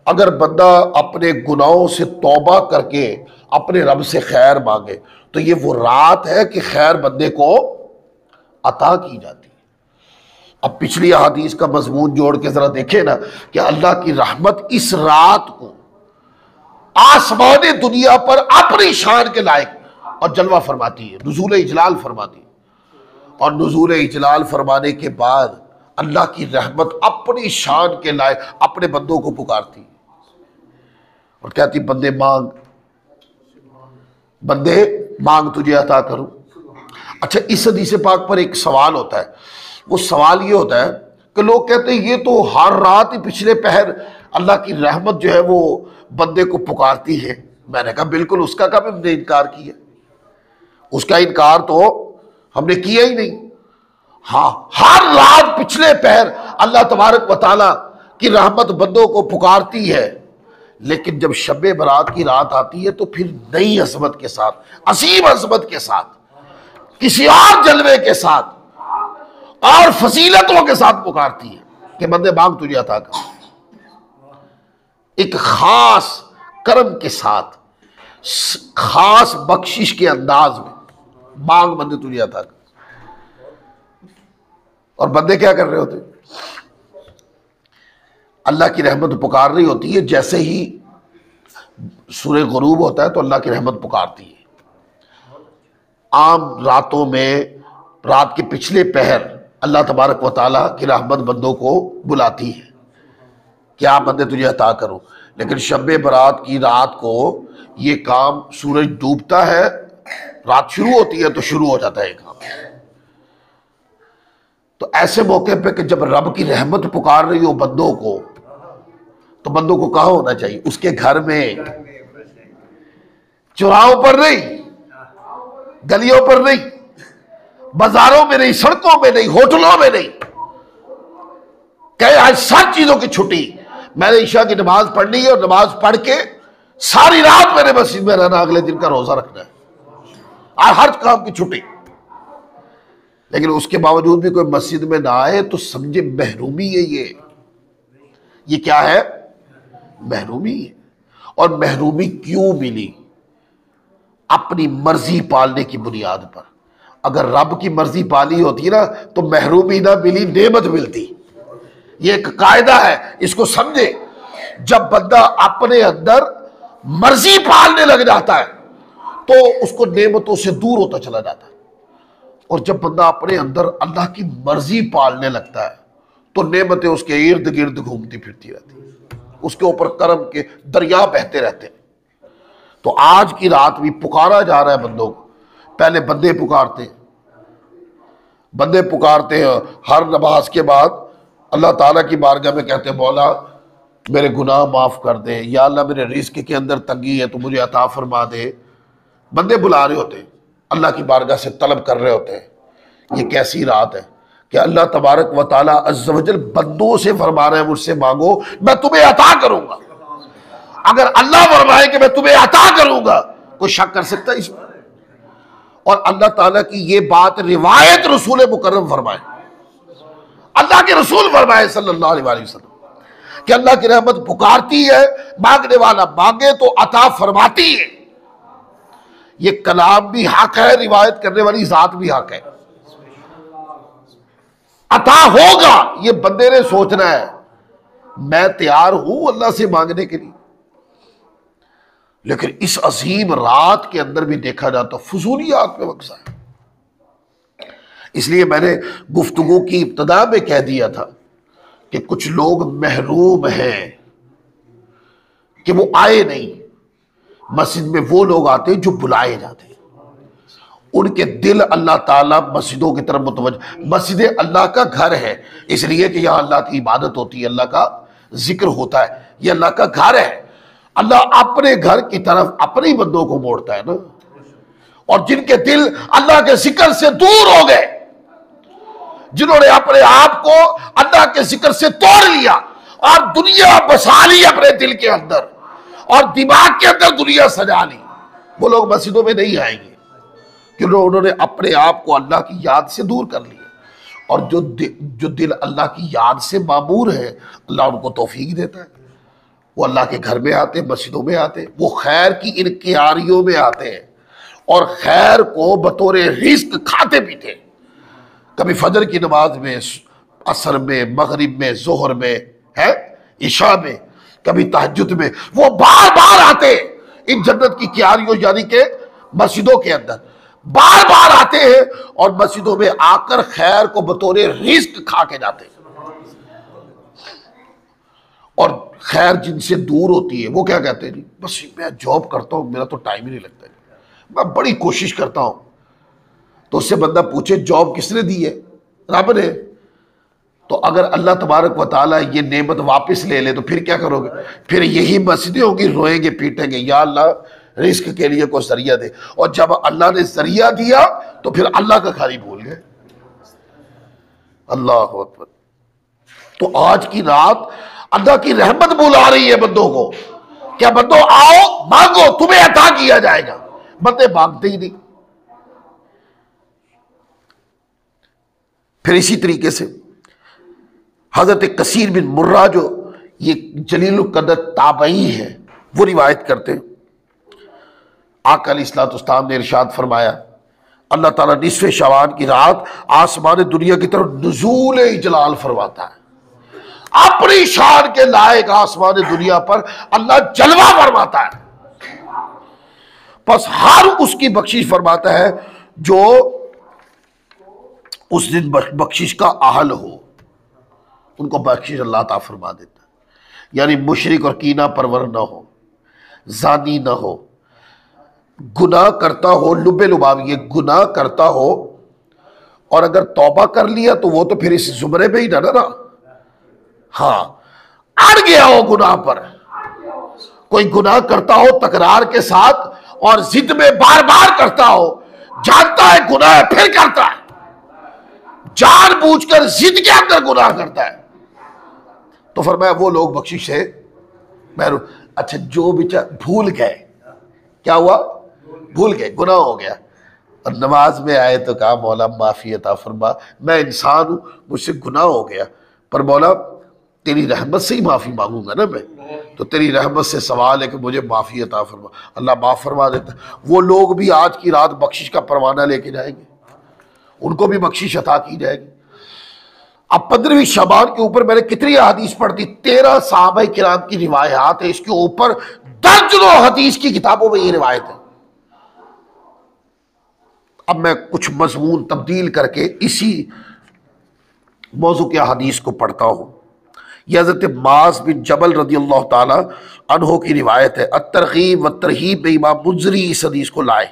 [SPEAKER 1] اگر بندہ اپنے گناہوں سے توبہ کر کے اپنے رب سے خیر مانگے تو یہ وہ رات ہے کہ خیر بندے کو عطا کی جاتی ہے۔ اب پچھلی احادیث کا مضمون جوڑ کے ذرا دیکھیں نا کہ اللہ کی رحمت اس رات کو آسمان دنیا پر اپنی شان کے لائق اور جلوہ فرماتی ہے، نزول اجلال فرماتی ہے، اور نزول اجلال فرمانے کے بعد اللہ کی رحمت اپنی شان کے لائق اپنے بندوں کو پکارتی اور کہتی بندے مانگ، بندے مانگ تجھے عطا کروں۔ اچھا اس حدیث پاک پر ایک سوال ہوتا ہے، وہ سوال یہ ہوتا ہے کہ لوگ کہتے ہیں یہ تو ہر رات ہی پچھلے پہر اللہ کی رحمت جو ہے وہ بندے کو پکارتی ہے۔ میں نے کہا بالکل، اس کا کب ہم نے انکار کیا؟ اس کا انکار تو ہم نے کیا ہی نہیں۔ ہاں ہر رات پچھلے پہر اللہ تبارک و تعالیٰ کی رحمت بندوں کو پکارتی ہے، لیکن جب شب برات کی رات آتی ہے تو پھر نئی عظمت کے ساتھ، عظیم عظمت کے ساتھ، کسی اور جلوے کے ساتھ اور فضیلتوں کے ساتھ پکارتی ہے کہ بندے مانگ تجھے عطا کر، ایک خاص کرم کے ساتھ، خاص بخشش کے انداز میں مانگ بندے تجھے عطا کر۔ اور بندے کیا کر رہے ہوتے؟ اللہ کی رحمت پکار رہی ہوتی ہے۔ جیسے ہی سورہ غروب ہوتا ہے تو اللہ کی رحمت پکارتی ہے۔ عام راتوں میں رات کے پچھلے پہر اللہ تبارک و تعالیٰ کی رحمت بندوں کو بلاتی ہے کہ آپ بندے تجھے عطا کرو، لیکن شب برات کی رات کو یہ کام سورج ڈوبتا ہے، رات شروع ہوتی ہے تو شروع ہو جاتا ہے یہ کام۔ تو ایسے موقع پہ کہ جب رب کی رحمت پکار رہی ہو بندوں کو، تو بندوں کو کہاں ہونا چاہیے؟ اس کے گھر میں، چوراہوں پر نہیں، گلیوں پر نہیں، بازاروں میں نہیں، سڑکوں میں نہیں، ہوٹلوں میں نہیں، کہ آج سب چیزوں کی چھٹی، میں نے عشاء کی نماز پڑھنی ہے اور نماز پڑھ کے ساری رات میں نے مسجد میں رہنا، اگلے دن کا روزہ رکھنا ہے، آج ہر کام کی چھٹی۔ لیکن اس کے باوجود بھی کوئی مسجد میں نہ آئے تو سمجھے محرومی ہے۔ یہ کیا ہے؟ محرومی ہے۔ اور محرومی کیوں ملی؟ اپنی مرضی پالنے کی بنیاد پر۔ اگر رب کی مرضی پالی ہوتی نا تو محرومی نہ ملی، نعمت ملتی۔ یہ ایک قاعدہ ہے، اس کو سمجھے۔ جب بندہ اپنے اندر مرضی پالنے لگ جاتا ہے تو اس کو نعمتوں سے دور ہوتا چلا جاتا ہے، اور جب بندہ اپنے اندر اللہ کی مرضی پالنے لگتا ہے تو نعمتیں اس کے ارد گرد گھومتی پھرتی رہتی ہیں، اس کے اوپر کرم کے دریا بہتے رہتے ہیں۔ تو آج کی رات بھی پکارا جا رہا ہے بندوں کو۔ پہلے بندے پکارتے ہیں ہر نماز کے بعد اللہ تعالیٰ کی بارگاہ میں، کہتے ہیں مولا میرے گناہ معاف کر دے، یا اللہ میرے رزق کے اندر تنگی ہے تو مجھے عطا فرما دے۔ بندے بلا رہے ہوتے ہیں، اللہ کی بارگاہ سے طلب کر رہے ہوتے ہیں۔ یہ کیسی رات ہے کہ اللہ تبارک و تعالیٰ عز و جل بندوں سے فرما رہے ہیں مجھ سے مانگو میں تمہیں عطا کروں گا۔ اگر اللہ فرمائے کہ میں تمہیں عطا کروں گا، کوئی شک کر سکتا ہے اس میں؟ اور اللہ تعالیٰ کی یہ بات روایت رسول مکرم فرمائے، اللہ کے رسول فرمائے صلی اللہ علیہ وآلہ وسلم کہ اللہ کی رحمت پکارتی ہے، مانگنے والا مانگے تو عطا فرماتی ہے۔ یہ کلام بھی حق ہے، روایت کرنے والی ذات بھی حق ہے۔ عطا ہوگا، یہ بندے نے سوچنا ہے۔ میں تیار ہوں اللہ سے مانگنے کے لیے، لیکن اس عظیم رات کے اندر بھی دیکھا جاتا فضولیات میں مقصد ہے۔ اس لیے میں نے گفتگو کی ابتدا میں کہہ دیا تھا کہ کچھ لوگ محروم ہیں کہ وہ آئے نہیں۔ مسجد میں وہ لوگ آتے ہیں جو بلائے جاتے ہیں، ان کے دل اللہ تعالیٰ مسجدوں کی طرف متوجہ۔ مسجد اللہ کا گھر ہے، اس لیے کہ یہاں اللہ کی عبادت ہوتی ہے، اللہ کا ذکر ہوتا ہے، یہ اللہ کا گھر ہے۔ اللہ اپنے گھر کی طرف اپنے بندوں کو موڑتا ہے نا۔ اور جن کے دل اللہ کے ذکر سے دور ہو گئے، جنہوں نے اپنے آپ کو اللہ کے ذکر سے توڑ لیا اور دنیا بسا لی اپنے دل کے اندر اور دماغ کے اندر دنیا سجا لی، وہ لوگ مسجدوں میں نہیں آئیں گے، کیونکہ انہوں نے اپنے آپ کو اللہ کی یاد سے دور کر لیا۔ اور جو دل اللہ کی یاد سے معمور ہے، اللہ ان کو توفیق دیتا ہے، وہ اللہ کے گھر میں آتے، مسجدوں میں آتے، وہ خیر کی ان کیاریوں میں آتے ہیں اور خیر کو بطور رزق کھاتے پیتے ہیں۔ کبھی فجر کی نماز میں، عصر میں، مغرب میں، ظہر میں، عشاء میں، کبھی تہجد میں، وہ بار بار آتے ان جنت کی کیاریوں یعنی کہ مسجدوں کے اندر بار بار آتے ہیں اور مسجدوں میں آ کر خیر کو بطور رزق کھا کے جاتے ہیں۔ اور خیر جن سے دور ہوتی ہے وہ کیا کہتے ہیں؟ جی بس میں جاب کرتا ہوں، میرا تو ٹائم ہی نہیں لگتا، میں بڑی کوشش کرتا ہوں۔ تو اس سے بندہ پوچھے جاب کس نے دی ہے؟ رب نے۔ تو اگر اللہ تبارک و تعالیٰ یہ نعمت واپس لے لے تو پھر کیا کرو گے؟ پھر یہی مسجدیں ہوں گی، روئیں گے پیٹیں گے، یا اللہ رزق کے لیے کوئی ذریعہ دے۔ اور جب اللہ نے ذریعہ دیا تو پھر اللہ کا خالی بھول گئے۔ اللہ اکبر۔ تو آج کی رات اللہ کی رحمت بلا رہی ہے بندوں کو، کیا بندوں آؤ مانگو تمہیں عطا کیا جائے گا۔ بندے مانگتے ہی نہیں۔ پھر اسی طریقے سے حضرت کثیر بن مرہ جو یہ جلیل القدر تابعی ہے، وہ روایت کرتے ہیں، آقا علیہ الصلوۃ والسلام نے ارشاد فرمایا اللہ تعالیٰ نصف شعبان کی رات آسمان دنیا کی طرف نزول اجلال فرماتا ہے، اپنی شان کے لائق آسمان دنیا پر اللہ جلوہ فرماتا ہے، پس ہر اس کی بخشش فرماتا ہے جو اس دن بخشش کا اہل ہو، ان کو بخشش اللہ عطا فرما دیتا ہے۔ یعنی مشرک اور کینہ پرور نہ ہو، زانی نہ ہو، گناہ کرتا ہو، لب لباب یہ گناہ کرتا ہو اور اگر توبہ کر لیا تو وہ تو پھر اس زمرے میں ہی ڈالا نا. ہاں اڑ گیا ہو گناہ پر، کوئی گناہ کرتا ہو تکرار کے ساتھ اور ضد میں بار بار کرتا ہو، جانتا ہے گناہ ہے پھر کرتا ہے، جان بوجھ کر ضد کے اندر گناہ کرتا ہے، تو فرمایا وہ لوگ بخشش ہے محروم. اچھا جو بیچارہ بھول گئے، کیا ہوا؟ بھول گئے، گناہ ہو گیا، اور نماز میں آئے تو کہا مولا معافی عطا فرما، میں انسان ہوں مجھ سے گناہ ہو گیا، پر مولا تیری رحمت سے ہی معافی مانگوں گا نا میں، تو تیری رحمت سے سوال ہے کہ مجھے معافی عطا فرما. اللہ معاف فرما دیتا ہے. وہ لوگ بھی آج کی رات بخشش کا پروانہ لے کے جائیں گے، ان کو بھی بخشش عطا کی جائے گی. اب 15ویں شعبان کے اوپر میں نے کتنی حدیث پڑھ دی؟ 13 صحابہ کرام کی روایات ہیں، اس کے اوپر درجنوں حدیث کی کتابوں میں یہ روایت ہے. اب میں کچھ مضمون تبدیل کر کے اسی موضوع کے حدیث کو پڑھتا ہوں. یہ حضرت معاذ بن جبل رضی اللہ تعالی عنہ کی روایت ہے. الترغیب والترہیب میں امام منذری اس حدیث کو لائے،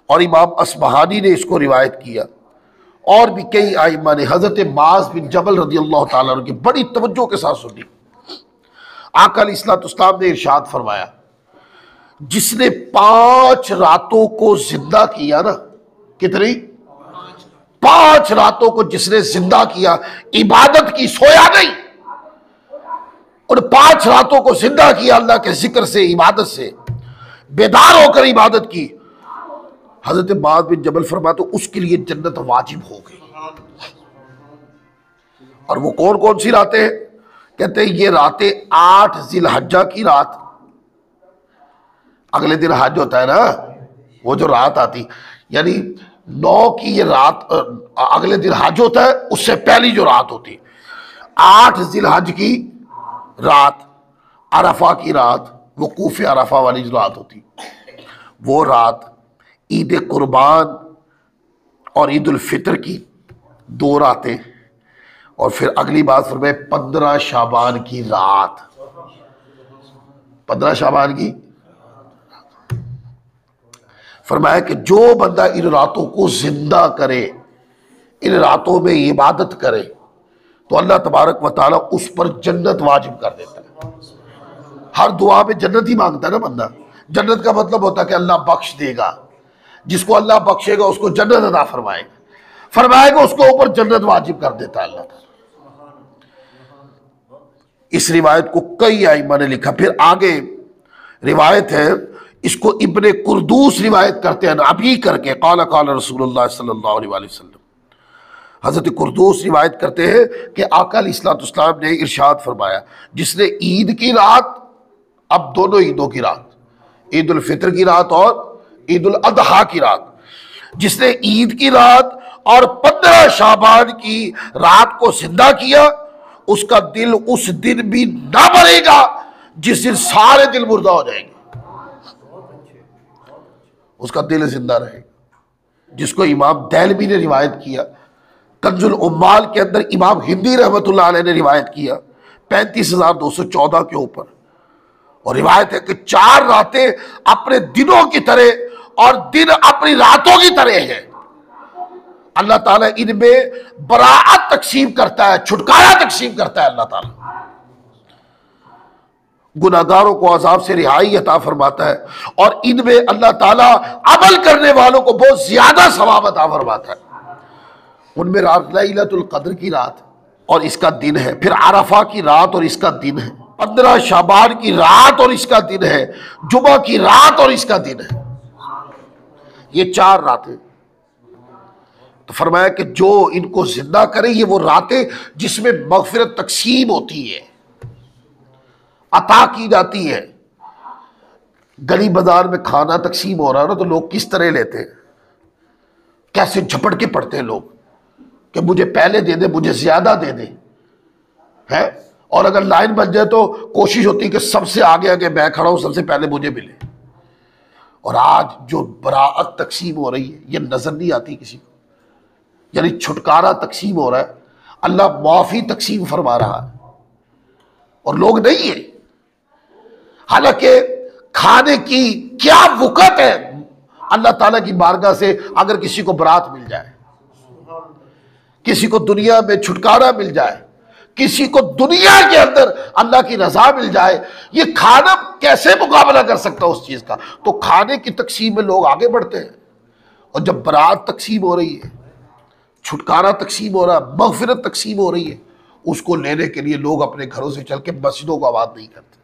[SPEAKER 1] اور امام اصبہانی نے اس کو روایت کیا، اور بھی کئی ائمہ نے. حضرت معاذ بن جبل رضی اللہ تعالیٰ عنہ کی بڑی توجہ کے ساتھ سنی. آقا علیہ السلام نے ارشاد فرمایا، جس نے 5 راتوں کو زندہ کیا نا، کتنی؟ 5 راتوں کو جس نے زندہ کیا، عبادت کی، سویا نہیں، اور 5 راتوں کو زندہ کیا اللہ کے ذکر سے، عبادت سے، بیدار ہو کر عبادت کی. حضرت معاذ بن جبل فرمایا تو اس کے لیے جنت واجب ہو گئی. اور وہ کون کون سی راتیں ہیں؟ کہتے ہیں یہ راتیں 8 ذی الحجہ کی رات، اگلے دن حج ہوتا ہے نا، وہ جو رات آتی، یعنی 9 کی یہ رات، اگلے دن حج ہوتا ہے، اس سے پہلی جو رات ہوتی، 8 ذی الحج کی رات، عرفہ کی رات، وقوف عرفہ والی جو رات ہوتی، وہ رات عید قربان اور عید الفطر کی 2 راتیں، اور پھر اگلی بات فرمائے 15 شعبان کی رات. 15 شعبان کی فرمایا کہ جو بندہ ان راتوں کو زندہ کرے، ان راتوں میں عبادت کرے، تو اللہ تبارک و تعالیٰ اس پر جنت واجب کر دیتا ہے. ہر دعا میں جنت ہی مانگتا ہے نا بندہ. جنت کا مطلب ہوتا ہے کہ اللہ بخش دے گا، جس کو اللہ بخشے گا اس کو جنت عطا فرمائے گا، اس کو اوپر جنت واجب کر دیتا ہے اللہ تعالیٰ. اس روایت کو کئی ائمہ نے لکھا. پھر آگے روایت ہے، اس کو ابن قردوس روایت کرتے ہیں ابھی کر کے، قال قال رسول اللہ صلی اللہ علیہ وآلہ وسلم. حضرت قردوس روایت کرتے ہیں کہ آقا علیہ السلام نے ارشاد فرمایا، جس نے عید کی رات، اب دونوں عیدوں کی رات، عید الفطر کی رات اور عید الاضحیٰ کی رات، جس نے عید کی رات اور 15 شعبان کی رات کو زندہ کیا، اس کا دل اس دن بھی نہ مرے گا جس دن سارے دل مردہ ہو جائیں گے. اس کا دل زندہ رہے گا، جس کو امام دہلوی نے روایت کیا. کنز العمال کے اندر امام ہندی رحمۃ اللہ علیہ نے روایت کیا 35,214 کے اوپر. اور روایت ہے کہ 4 راتیں اپنے دنوں کی طرح اور دن اپنی راتوں کی طرح ہیں. اللہ تعالیٰ ان میں براعت تقسیم کرتا ہے، چھٹکارا تقسیم کرتا ہے. اللہ تعالیٰ گناہگاروں کو عذاب سے رہائی عطا فرماتا ہے، اور ان میں اللہ تعالیٰ عمل کرنے والوں کو بہت زیادہ ثواب عطا فرماتا ہے. ان میں رات لیلۃ القدر کی رات اور اس کا دن ہے، پھر عرفہ کی رات اور اس کا دن ہے، 15 شعبان کی رات اور اس کا دن ہے، جمعہ کی رات اور اس کا دن ہے. یہ 4 راتیں. تو فرمایا کہ جو ان کو زندہ کرے، یہ وہ راتیں جس میں مغفرت تقسیم ہوتی ہے، عطا کی جاتی ہے. گلی بازار میں کھانا تقسیم ہو رہا ہے نا، تو لوگ کس طرح لیتے ہیں، کیسے جھپٹ کے پڑتے ہیں لوگ کہ مجھے پہلے دے دے، مجھے زیادہ دے دے ہے. اور اگر لائن بن جائے تو کوشش ہوتی ہے کہ سب سے آگے آگے میں کھڑا ہوں، سب سے پہلے مجھے ملے. اور آج جو براعت تقسیم ہو رہی ہے یہ نظر نہیں آتی کسی کو، یعنی چھٹکارا تقسیم ہو رہا ہے، اللہ معافی تقسیم فرما رہا ہے اور لوگ نہیں ہیں. حالانکہ کھانے کی کیا وقت ہے اللہ تعالیٰ کی بارگاہ سے اگر کسی کو برات مل جائے. کسی کو دنیا میں چھٹکارا مل جائے، کسی کو دنیا کے اندر اللہ کی رضا مل جائے، یہ کھانا کیسے مقابلہ کر سکتا اس چیز کا؟ تو کھانے کی تقسیم میں لوگ آگے بڑھتے ہیں، اور جب برات تقسیم ہو رہی ہے، چھٹکارا تقسیم ہو رہا ہے، مغفرت تقسیم ہو رہی ہے، اس کو لینے کے لیے لوگ اپنے گھروں سے چل کے مسجدوں کو آباد نہیں کرتے۔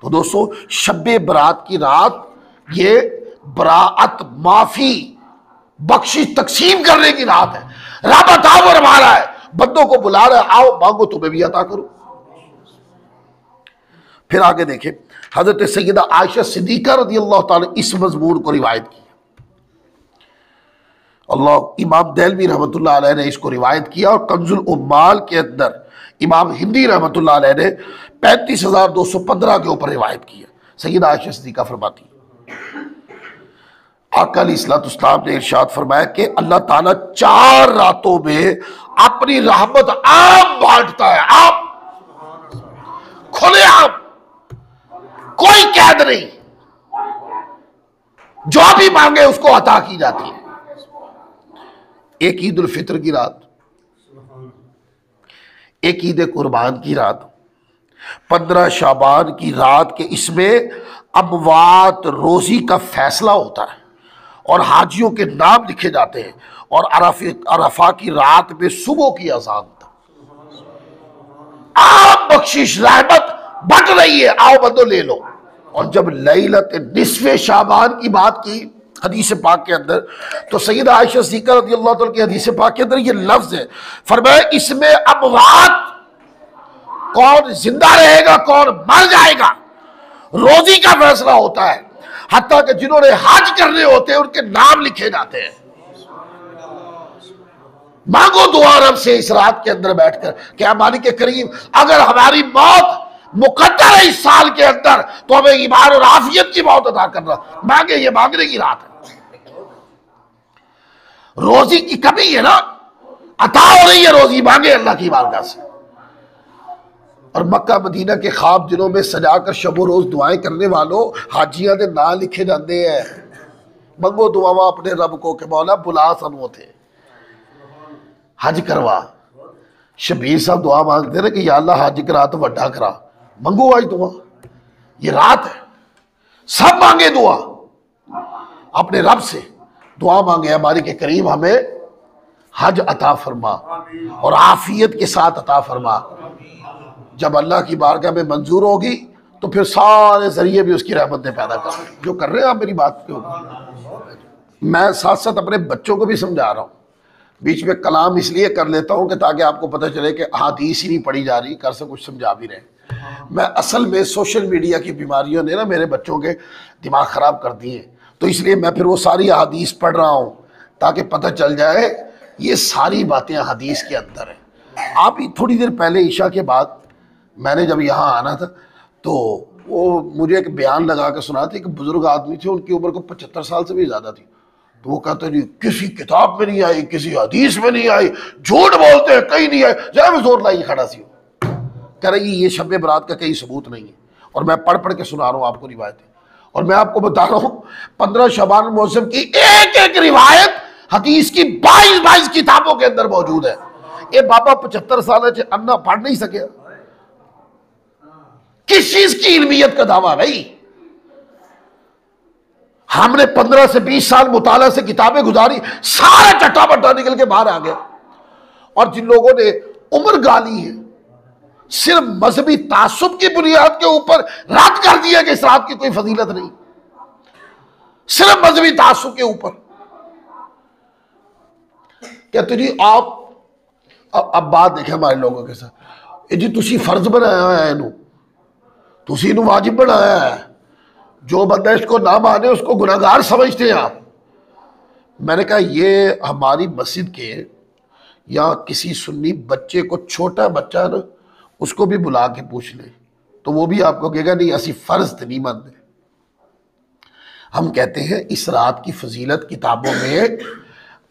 [SPEAKER 1] تو دوستو، شب برات کی رات یہ براعت، معافی، بخشش تقسیم کرنے کی رات ہے۔ رب عطا فرما رہا ہے، بندوں کو بلا رہا ہے، آؤ مانگو تمہیں بھی عطا کرو۔ پھر آگے دیکھیں، حضرت سیدہ عائشہ صدیقہ رضی اللہ تعالی اس مضمون کو روایت کی، امام دہلوی رحمۃ اللہ علیہ نے اس کو روایت کیا، اور کنز العمال کے اندر امام ہندی رحمۃ اللہ علیہ نے 35,215 کے اوپر روایت کیا۔ سیدہ عائشہ صدیقہ فرماتی، آقا علیہ الصلوۃ والسلام نے ارشاد فرمایا کہ اللہ تعالیٰ 4 راتوں میں اپنی رحمت عام بانٹتا ہے، عام، کھلے عام، کوئی قید نہیں، جو بھی مانگے اس کو عطا کی جاتی ہے۔ ایک عید الفطر کی رات، ایک عید قربان کی رات، 15 شعبان کی رات کے اس میں اموات روزی کا فیصلہ ہوتا ہے اور حاجیوں کے نام لکھے جاتے ہیں، اور عرفہ کی رات میں صبح کی اذان تک عام بخشش رحمت بٹ رہی ہے، آؤ بندو لے لو۔ اور جب لیلت نصف شعبان کی بات کی حدیث پاک کے اندر، تو سیدہ عائشہ صدیقہ رضی اللہ تعالیٰ کی حدیث پاک کے اندر یہ لفظ ہے، فرمایا اس میں اموات، کون زندہ رہے گا کون مر جائے گا، روزی کا فیصلہ ہوتا ہے، حتیٰ کہ جنہوں نے حج کرنے ہوتے ہیں ان کے نام لکھے جاتے ہیں۔ مانگو دعا رب سے اس رات کے اندر بیٹھ کر کہ اے مالک کریم، اگر ہماری موت مقدر ہے اس سال کے اندر تو ہمیں ایمان اور عافیت کی موت عطا کرنا۔ مانگے، یہ مانگنے کی رات ہے، روزی کی کمی ہے نا، عطا ہو رہی ہے روزی، مانگے اللہ کی بارگاہ سے۔ اور مکہ مدینہ کے خواب دنوں میں سجا کر شب و روز دعائیں کرنے والوں، حاجیاں دے نام لکھے جاندے ہیں۔ منگو دعاواں اپنے رب کو کہ مولا بلا سنو تھے، حج کروا۔ شبیر صاحب دعا مانگتے ہیں کہ یا اللہ حج کرا تو وڈا کرا، منگو آج دعا، یہ رات ہے، سب مانگے دعا اپنے رب سے، دعا مانگے ہماری کہ کریم ہمیں حج عطا فرما اور عافیت کے ساتھ عطا فرما۔ جب اللہ کی بارگاہ میں منظور ہوگی تو پھر سارے ذریعے بھی اس کی رحمت نے پیدا کر جو کر رہے ہیں آپ میری بات کیوں؟ میں ساتھ ساتھ اپنے بچوں کو بھی سمجھا رہا ہوں، بیچ میں کلام اس لیے کر لیتا ہوں کہ تاکہ آپ کو پتہ چلے کہ احادیث ہی نہیں پڑھی جا رہی، کر سے کچھ سمجھا بھی رہے۔ میں اصل میں سوشل میڈیا کی بیماریوں نے نا میرے بچوں کے دماغ خراب کر دیے، تو اس لیے میں پھر وہ ساری احادیث پڑھ رہا ہوں تاکہ پتہ چل جائے یہ ساری باتیں حدیث کے اندر ہیں۔ آپ تھوڑی دیر پہلے عشاء کے بعد میں نے جب یہاں آنا تھا تو وہ مجھے ایک بیان لگا کے سنا تھا، ایک بزرگ آدمی تھے، ان کی عمر کو 75 سال سے بھی زیادہ تھی، تو وہ کہتے ہیں کسی کتاب میں نہیں آئی، کسی حدیث میں نہیں آئی، جھوٹ بولتے ہیں، کہیں نہیں آئی، جائے میں زور لائی کھڑا سی ہوں، کہہ رہی یہ شب برات کا کہیں ثبوت نہیں ہے، اور میں پڑھ پڑھ کے سنا رہا ہوں آپ کو روایتیں، اور میں آپ کو بتا رہا ہوں 15 شعبان المعظم کی ایک ایک روایت حدیث کی 22 کتابوں کے اندر موجود ہے۔ یہ بابا 75 سال ہے انا پڑھ نہیں سکے، کس چیز کی علمیت کا دعویٰ بھائی؟ ہم نے 15 سے 20 سال مطالعہ سے کتابیں گزاری، سارا چٹا بٹا نکل کے باہر آ گیا، اور جن لوگوں نے عمر گالی ہے صرف مذہبی تعصب کی بنیاد کے اوپر رد کر دیا کہ اس رات کی کوئی فضیلت نہیں، صرف مذہبی تعصب کے اوپر کہتے جی آپ اب بات دیکھیں ہمارے لوگوں کے ساتھ، جی تسی فرض بنایا ہے اینو، تسی انو واجب بنایا ہے، جو بندہ اس کو نہ مانے اس کو گناہگار سمجھتے ہیں آپ۔ میں نے کہا یہ ہماری مسجد کے یا کسی سنی بچے کو، چھوٹا بچہ نا، اس کو بھی بلا کے پوچھ لیں تو وہ بھی آپ کو کہے گا نہیں اسی فرض نہیں مانتے۔ ہم کہتے ہیں اس رات کی فضیلت کتابوں میں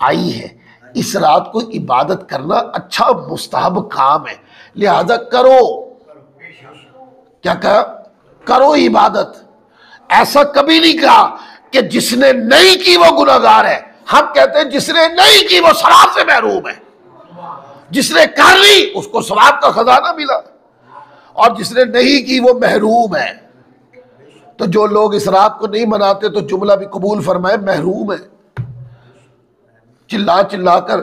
[SPEAKER 1] آئی ہے، اس رات کو عبادت کرنا اچھا مستحب کام ہے، لہذا کرو، کیا کہا؟ کرو عبادت۔ ایسا کبھی نہیں کہا کہ جس نے نہیں کی وہ گناہگار ہے، ہم کہتے ہیں جس نے نہیں کی وہ ثواب سے محروم ہے۔ جس نے کر لی اس کو ثواب کا خزانہ ملا، اور جس نے نہیں کی وہ محروم ہے۔ تو جو لوگ اس رات کو نہیں مناتے تو جملہ بھی قبول فرمائے، محروم ہے۔ چلا چلا کر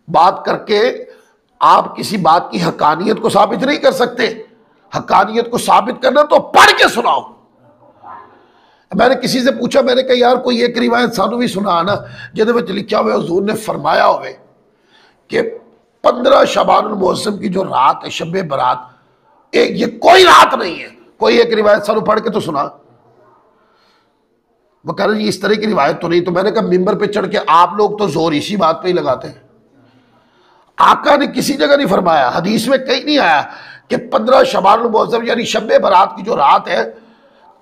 [SPEAKER 1] بات کر کے آپ کسی بات کی حقانیت کو ثابت نہیں کر سکتے۔ حقانیت کو ثابت کرنا تو پڑھ کے سناؤ۔ میں نے کسی سے پوچھا، میں نے کہا یار کوئی ایک روایت سانو بھی سنا نا جہدے وچ لکھا ہوئے حضور نے فرمایا ہوئے کہ 15 شعبان المعظم کی جو رات ہے شب برات، یہ کوئی رات نہیں ہے، کوئی ایک روایت سانو پڑھ کے تو سنا۔ وہ کہہ رہے جی اس طرح کی روایت تو نہیں۔ تو میں نے کہا ممبر پہ چڑھ کے آپ لوگ تو زور اسی بات پہ ہی لگاتے ہیں۔ آقا نے کسی جگہ نہیں فرمایا، حدیث میں کہیں نہیں آیا کہ 15 شعبان المعظم یعنی شب برات کی جو رات ہے،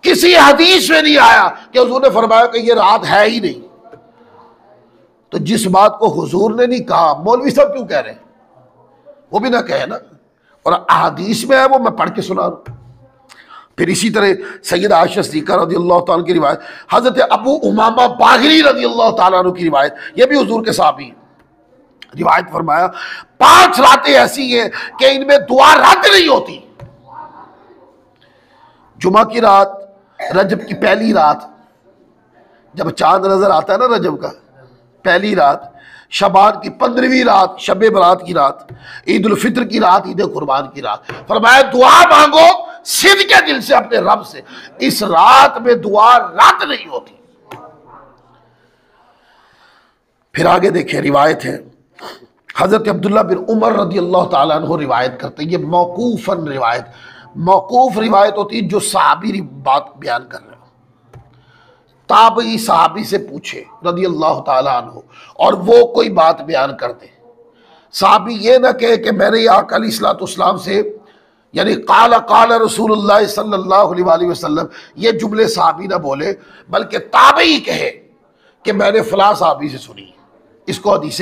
[SPEAKER 1] کسی حدیث میں نہیں آیا کہ حضور نے فرمایا کہ یہ رات ہے ہی نہیں۔ تو جس بات کو حضور نے نہیں کہا مولوی صاحب کیوں کہہ رہے ہیں؟ وہ بھی نہ کہے نا، اور احادیث میں ہے وہ میں پڑھ کے سنا رہا ہوں۔ پھر اسی طرح سیدہ عائشہ صدیقہ رضی اللہ تعالیٰ کی روایت، حضرت ابو امامہ باہلی رضی اللہ تعالیٰ عنہ کی روایت، یہ بھی حضور کے صحابی ہیں۔ روایت فرمایا 5 راتیں ایسی ہیں کہ ان میں دعا رد نہیں ہوتی۔ جمعہ کی رات، رجب کی پہلی رات جب چاند نظر آتا ہے نا رجب کا، پہلی رات، شعبان کی 15ویں رات شب برات کی رات، عید الفطر کی رات عید قربان کی رات۔ فرمایا دعا مانگو صدق کے دل سے اپنے رب سے، اس رات میں دعا رد نہیں ہوتی۔ پھر آگے دیکھیں روایت ہے، حضرت عبداللہ بن عمر رضی اللہ تعالیٰ عنہ روایت کرتے ہیں، یہ موقوفاً روایت، موقوف روایت ہوتی ہے جو صحابی بات بیان کر رہے ہیں، تابعی صحابی سے پوچھے رضی اللہ تعالیٰ عنہ اور وہ کوئی بات بیان کر دے۔ صحابی یہ نہ کہے کہ میں نے یہ آقا علیہ الصلوۃ والسلام سے یعنی قال رسول اللہ صلی اللہ علیہ وآلہ وسلم یہ جملے صحابی نہ بولے، بلکہ تابعی کہے کہ میں نے فلاں صحابی سے سنی۔ اس کو حدیث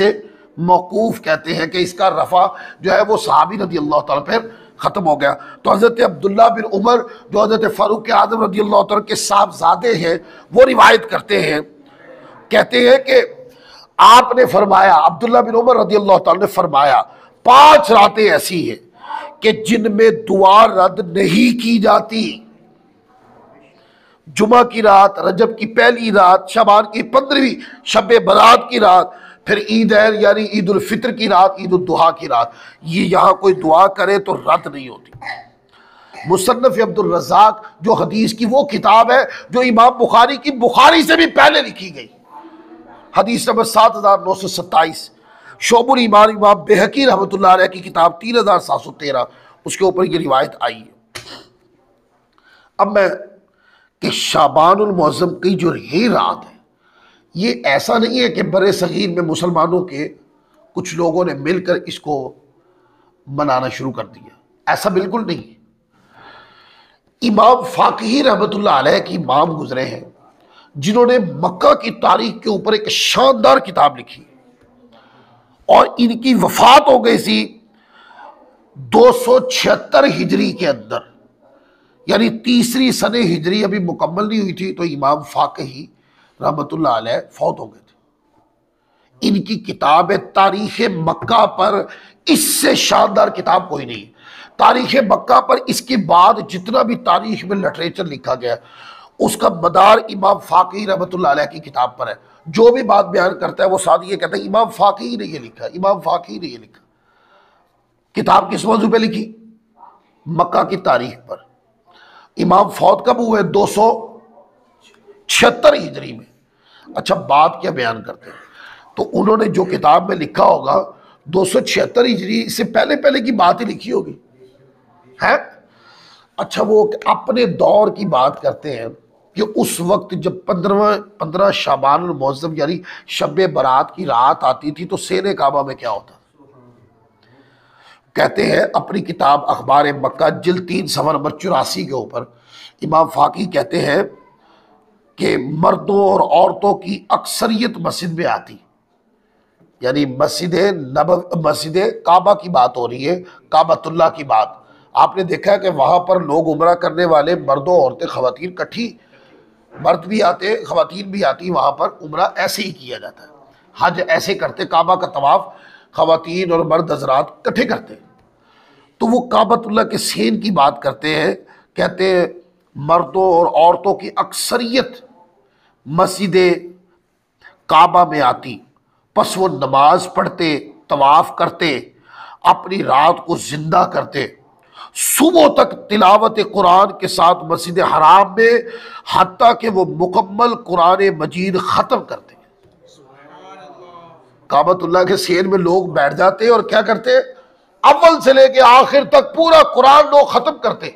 [SPEAKER 1] موقوف کہتے ہیں کہ اس کا رفع جو ہے وہ صحابی رضی اللہ تعالیٰ پھر ختم ہو گیا۔ تو حضرت عبداللہ بن عمر جو حضرت فاروق اعظم رضی اللہ تعالیٰ کے صاحبزادے ہیں، وہ روایت کرتے ہیں، کہتے ہیں کہ آپ نے فرمایا، عبداللہ بن عمر رضی اللہ تعالیٰ نے فرمایا 5 راتیں ایسی ہیں کہ جن میں دعا رد نہیں کی جاتی۔ جمعہ کی رات، رجب کی پہلی رات، شعبان کی 15ویں شب برات کی رات، پھر عیدین یعنی عید الفطر کی رات، عید الضحیٰ کی رات، یہ یہاں کوئی دعا کرے تو رد نہیں ہوتی۔ مصنف عبد الرزاق جو حدیث کی وہ کتاب ہے جو امام بخاری کی بخاری سے بھی پہلے لکھی گئی، حدیث نمبر 7927، شعب الایمان امام بہقی رحمۃ اللہ علیہ کی کتاب 3713، اس کے اوپر یہ روایت آئی ہے۔ اب میں کہ شعبان المعظم کی جو یہ رات ہے، یہ ایسا نہیں ہے کہ برِ صغیر میں مسلمانوں کے کچھ لوگوں نے مل کر اس کو منانا شروع کر دیا، ایسا بالکل نہیں۔ امام فاقہی رحمۃ اللہ علیہ کی امام گزرے ہیں جنہوں نے مکہ کی تاریخ کے اوپر ایک شاندار کتاب لکھی، اور ان کی وفات ہو گئی تھی 276 ہجری کے اندر، یعنی 3ری سنہ ہجری ابھی مکمل نہیں ہوئی تھی تو امام فاقہی رحمۃ اللہ علیہ فوت ہو گئے تھے۔ ان کی کتاب ہے تاریخ مکہ پر اس سے شاندار کتاب کوئی نہیں۔ تاریخ مکہ پر اس کے بعد جتنا بھی تاریخ میں لٹریچر لکھا گیا اس کا مدار امام فاقہی رحمۃ اللہ علیہ کی کتاب پر ہے۔ جو بھی بات بیان کرتا ہے وہ ساتھ یہ کہتا ہے امام فاقہی نے یہ لکھا، امام فاقہی نے یہ لکھا۔ کتاب کس موضوع پہ لکھی؟ مکہ کی تاریخ پر۔ امام فوت کب ہوئے؟ 276 ہجری میں۔ اچھا بات کیا بیان کرتے ہیں؟ تو انہوں نے جو کتاب میں لکھا ہوگا 276 ہجری سے پہلے کی بات ہی لکھی ہوگی ہے۔ اچھا وہ اپنے دور کی بات کرتے ہیں کہ اس وقت جب 15 شعبان المعظم یعنی شب برات کی رات آتی تھی تو سیر کعبہ میں کیا ہوتا؟ کہتے ہیں اپنی کتاب اخبار مکہ جلد 3 صفحہ نمبر 84 کے اوپر امام فاقی کہتے ہیں کہ مردوں اور عورتوں کی اکثریت مسجد میں آتی، یعنی مسجد کعبہ کی بات ہو رہی ہے، کعبۃ اللہ کی بات۔ آپ نے دیکھا ہے کہ وہاں پر لوگ عمرہ کرنے والے مردوں عورتیں خواتین کٹھی، مرد بھی آتے خواتین بھی آتی، وہاں پر عمرہ ایسے ہی کیا جاتا ہے، حج ایسے کرتے، کعبہ کا طواف خواتین اور مرد حضرات اکٹھے کرتے ہیں، تو وہ کعبۃ اللہ کے سین کی بات کرتے ہیں، کہتے ہیں مردوں اور عورتوں کی اکثریت مسجد کعبہ میں آتی، پس وہ نماز پڑھتے، طواف کرتے، اپنی رات کو زندہ کرتے، صبح تک تلاوت قرآن کے ساتھ مسجد حرام میں، حتیٰ کہ وہ مکمل قرآن مجید ختم کرتے۔ کعبۃ اللہ کے سین میں لوگ بیٹھ جاتے اور کیا کرتے، اول سے لے کے آخر تک پورا قرآن لوگ ختم کرتے۔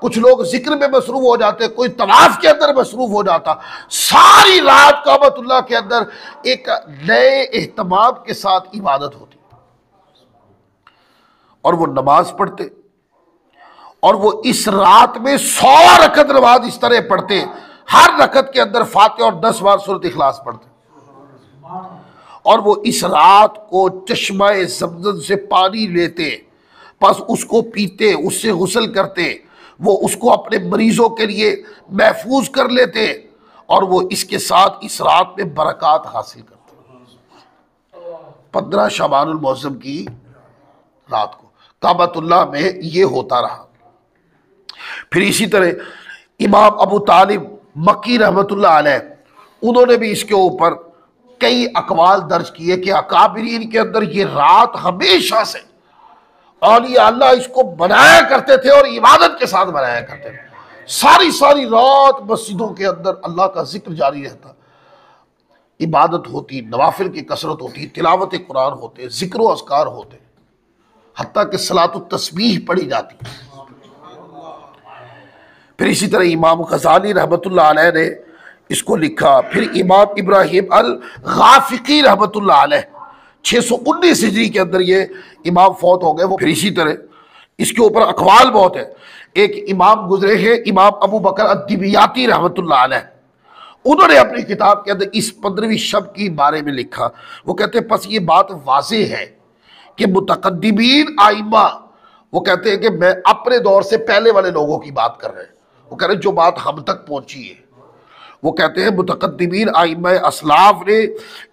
[SPEAKER 1] کچھ لوگ ذکر میں مصروف ہو جاتے، کوئی طواف کے اندر مصروف ہو جاتا، ساری رات کعبۃ اللہ کے اندر ایک نئے اہتمام کے ساتھ عبادت ہوتی، اور وہ نماز پڑھتے، اور وہ اس رات میں 100 رکعت نماز اس طرح پڑھتے، ہر رکعت کے اندر فاتحہ اور 10 بار سورۃ اخلاص پڑھتے، اور وہ اس رات کو چشمہ زمزم سے پانی لیتے، پس اس کو پیتے، اس سے غسل کرتے، وہ اس کو اپنے مریضوں کے لیے محفوظ کر لیتے، اور وہ اس کے ساتھ اس رات میں برکات حاصل کرتے۔ 15 شعبان المعظم کی رات کو کعبۃ اللہ میں یہ ہوتا رہا۔ پھر اسی طرح امام ابو طالب مکی رحمۃ اللہ علیہ، انہوں نے بھی اس کے اوپر کئی اقوال درج کیے کہ اکابرین کے اندر یہ رات ہمیشہ سے اولیاء اللہ اس کو منایا کرتے تھے اور عبادت کے ساتھ منایا کرتے تھے، ساری رات مسجدوں کے اندر اللہ کا ذکر جاری رہتا، عبادت ہوتی، نوافل کی کثرت ہوتی، تلاوت قرآن ہوتے، ذکر و اذکار ہوتے، حتیٰ کہ صلاۃ التسبیح پڑھی جاتی۔ پھر اسی طرح امام غزالی رحمۃ اللہ علیہ نے اس کو لکھا۔ پھر امام ابراہیم الغافقی رحمۃ اللہ علیہ 619 ہجری کے اندر یہ امام فوت ہو گئے۔ وہ پھر اسی طرح اس کے اوپر اقوال بہت ہے۔ ایک امام گزرے ہیں امام ابو بکر الدبیاتی رحمۃ اللہ علیہ، انہوں نے اپنی کتاب کے اندر اس 15ویں شب کے بارے میں لکھا۔ وہ کہتے ہیں پس یہ بات واضح ہے کہ متقدمین آئمہ، وہ کہتے ہیں کہ میں اپنے دور سے پہلے والے لوگوں کی بات کر رہے ہیں، وہ کہہ رہے ہیں جو بات ہم تک پہنچی ہے، وہ کہتے ہیں متقدمین آئمہ اسلاف نے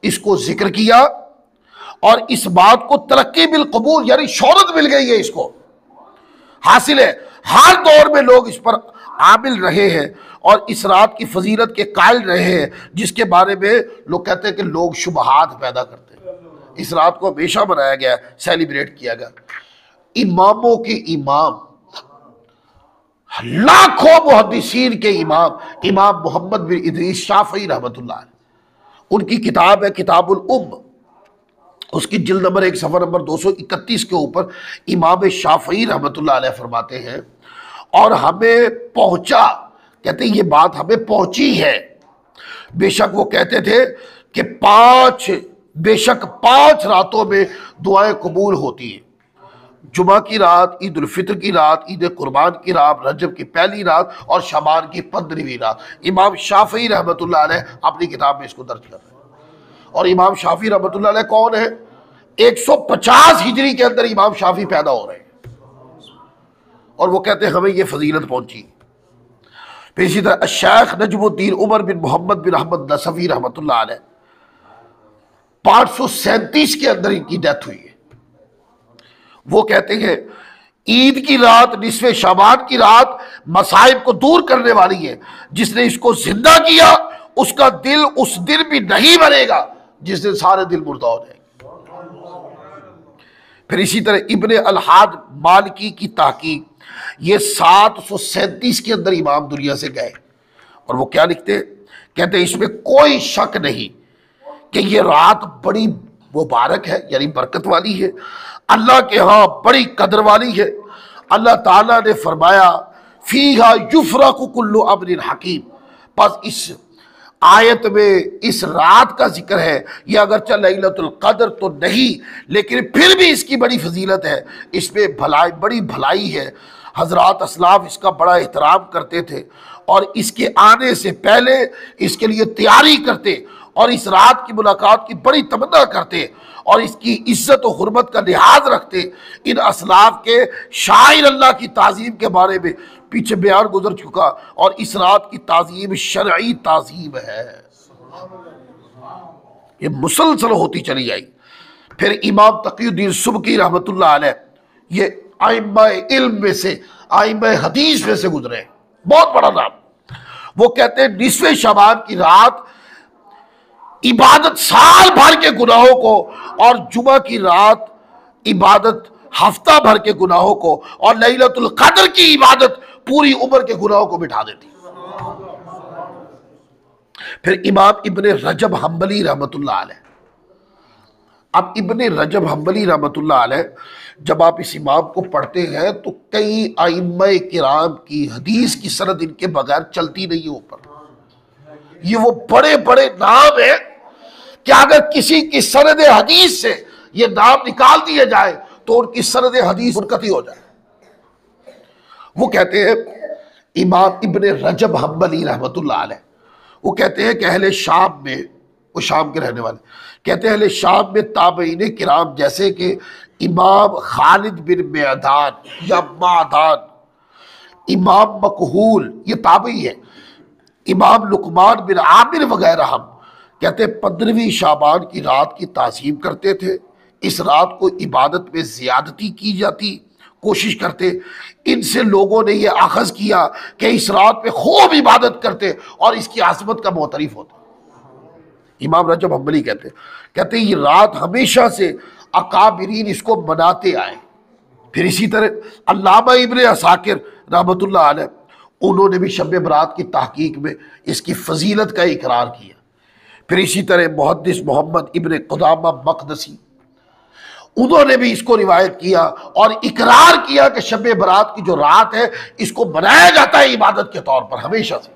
[SPEAKER 1] اس کو ذکر کیا، اور اس بات کو ترقی بالقبول، یعنی شہرت مل گئی ہے، اس کو حاصل ہے، ہر دور میں لوگ اس پر عامل رہے ہیں اور اس رات کی فضیلت کے قائل رہے ہیں، جس کے بارے میں لوگ کہتے ہیں کہ لوگ شبہات پیدا کرتے ہیں۔ اس رات کو ہمیشہ منایا گیا، سیلیبریٹ کیا گیا۔ اماموں کے امام، لاکھوں محدثین کے امام، امام محمد بن ادریس شافعی رحمۃ اللہ علیہ، ان کی کتاب ہے کتاب الام، اس کی جلد نمبر 1 صفحہ نمبر 231 کے اوپر امام شافعی رحمۃ اللہ علیہ فرماتے ہیں، اور ہمیں پہنچا، کہتے ہیں یہ بات ہمیں پہنچی ہے، بے شک وہ کہتے تھے کہ بے شک 5 راتوں میں دعائیں قبول ہوتی ہیں، جمعہ کی رات، عید الفطر کی رات، عید قربان کی رات، رجب کی پہلی رات، اور شعبان کی 15ویں رات۔ امام شافعی رحمۃ اللہ علیہ اپنی کتاب میں اس کو درج کر رہے ہیں۔ اور امام شافعی رحمۃ اللہ علیہ کون ہے؟ 150 ہجری کے اندر امام شافعی پیدا ہو رہے ہیں، اور وہ کہتے ہیں ہمیں یہ فضیلت پہنچی۔ پھر اسی طرح الشیخ نجم الدین عمر بن محمد بن احمد نصفی رحمۃ اللہ علیہ 537 کے اندر ان کی ڈیتھ ہوئی ہے۔ وہ کہتے ہیں عید کی رات، نصف شعبان کی رات مصائب کو دور کرنے والی ہے، جس نے اس کو زندہ کیا اس کا دل اس دن بھی نہیں مرے گا جس دن سارے دل مردہ ہو جائیں گے۔ پھر اسی طرح ابن الحاد مالکی کی تحقیق، یہ 737 کے اندر امام دنیا سے گئے، اور وہ کیا لکھتے ہیں؟ کہتے ہیں اس میں کوئی شک نہیں کہ یہ رات بڑی مبارک ہے، یعنی برکت والی ہے، اللہ کے ہاں بڑی قدر والی ہے۔ اللہ تعالیٰ نے فرمایا فیہا یفرق کل امر حکیم، پس اس آیت میں اس رات کا ذکر ہے، یہ اگرچہ لیلۃ القدر تو نہیں لیکن پھر بھی اس کی بڑی فضیلت ہے، اس میں بڑی بھلائی ہے۔ حضرات اسلاف اس کا بڑا احترام کرتے تھے، اور اس کے آنے سے پہلے اس کے لیے تیاری کرتے، اور اس رات کی ملاقات کی بڑی تمنا کرتے، اور اس کی عزت و حرمت کا لحاظ رکھتے۔ ان اسلاف کے شاعر اللہ کی تعظیم کے بارے میں پیچھے بیان گزر چکا، اور اس رات کی تعظیم شرعی تعظیم ہے، یہ مسلسل ہوتی چلی آئی۔ پھر امام تقی الدین سبکی رحمۃ اللہ علیہ، یہ ائمہ علم میں سے، ائمہ حدیث میں سے گزرے ہیں، بہت بڑا نام۔ وہ کہتے ہیں نصف شعبان کی رات عبادت سال بھر کے گناہوں کو، اور جمعہ کی رات عبادت ہفتہ بھر کے گناہوں کو، اور لیلۃ القدر کی عبادت پوری عمر کے گناہوں کو مٹا دیتی۔ پھر امام ابن رجب حنبلی رحمۃ اللہ علیہ، اب ابن رجب حنبلی رحمۃ اللہ علیہ جب آپ اس امام کو پڑھتے ہیں تو کئی ائمہ کرام کی حدیث کی سند ان کے بغیر چلتی نہیں ہے اوپر۔ یہ وہ بڑے بڑے نام ہیں کہ اگر کسی کی سند حدیث سے یہ نام نکال دیے جائے تو ان کی سند حدیث منقطع ہو جائے۔ وہ کہتے ہیں امام ابن رجب حنبلی رحمۃ اللہ علیہ، وہ کہتے ہیں کہ اہل شام میں، وہ شام کے رہنے والے، کہتے ہیں اہل شام میں تابعین کرام جیسے کہ امام خالد بن معدان یا معدان، امام مکحول، یہ تابعی ہے، امام لقمان بن عامر وغیرہ، ہم کہتے ہیں 15ویں شعبان کی رات کی تعظیم کرتے تھے، اس رات کو عبادت میں زیادتی کی جاتی، کوشش کرتے۔ ان سے لوگوں نے یہ اخذ کیا کہ اس رات پہ خوب عبادت کرتے اور اس کی عظمت کا معترف ہوتا۔ امام رجب حنبلی کہتے ہیں یہ رات ہمیشہ سے اکابرین اس کو مناتے آئے۔ پھر اسی طرح علامہ ابن عساکر رحمۃ اللہ علیہ، انہوں نے بھی شب برات کی تحقیق میں اس کی فضیلت کا اقرار کیا۔ پھر اسی طرح محدث محمد ابن قدامہ مقدسی، انہوں نے بھی اس کو روایت کیا اور اقرار کیا کہ شب برات کی جو رات ہے اس کو منایا جاتا ہے عبادت کے طور پر ہمیشہ سے۔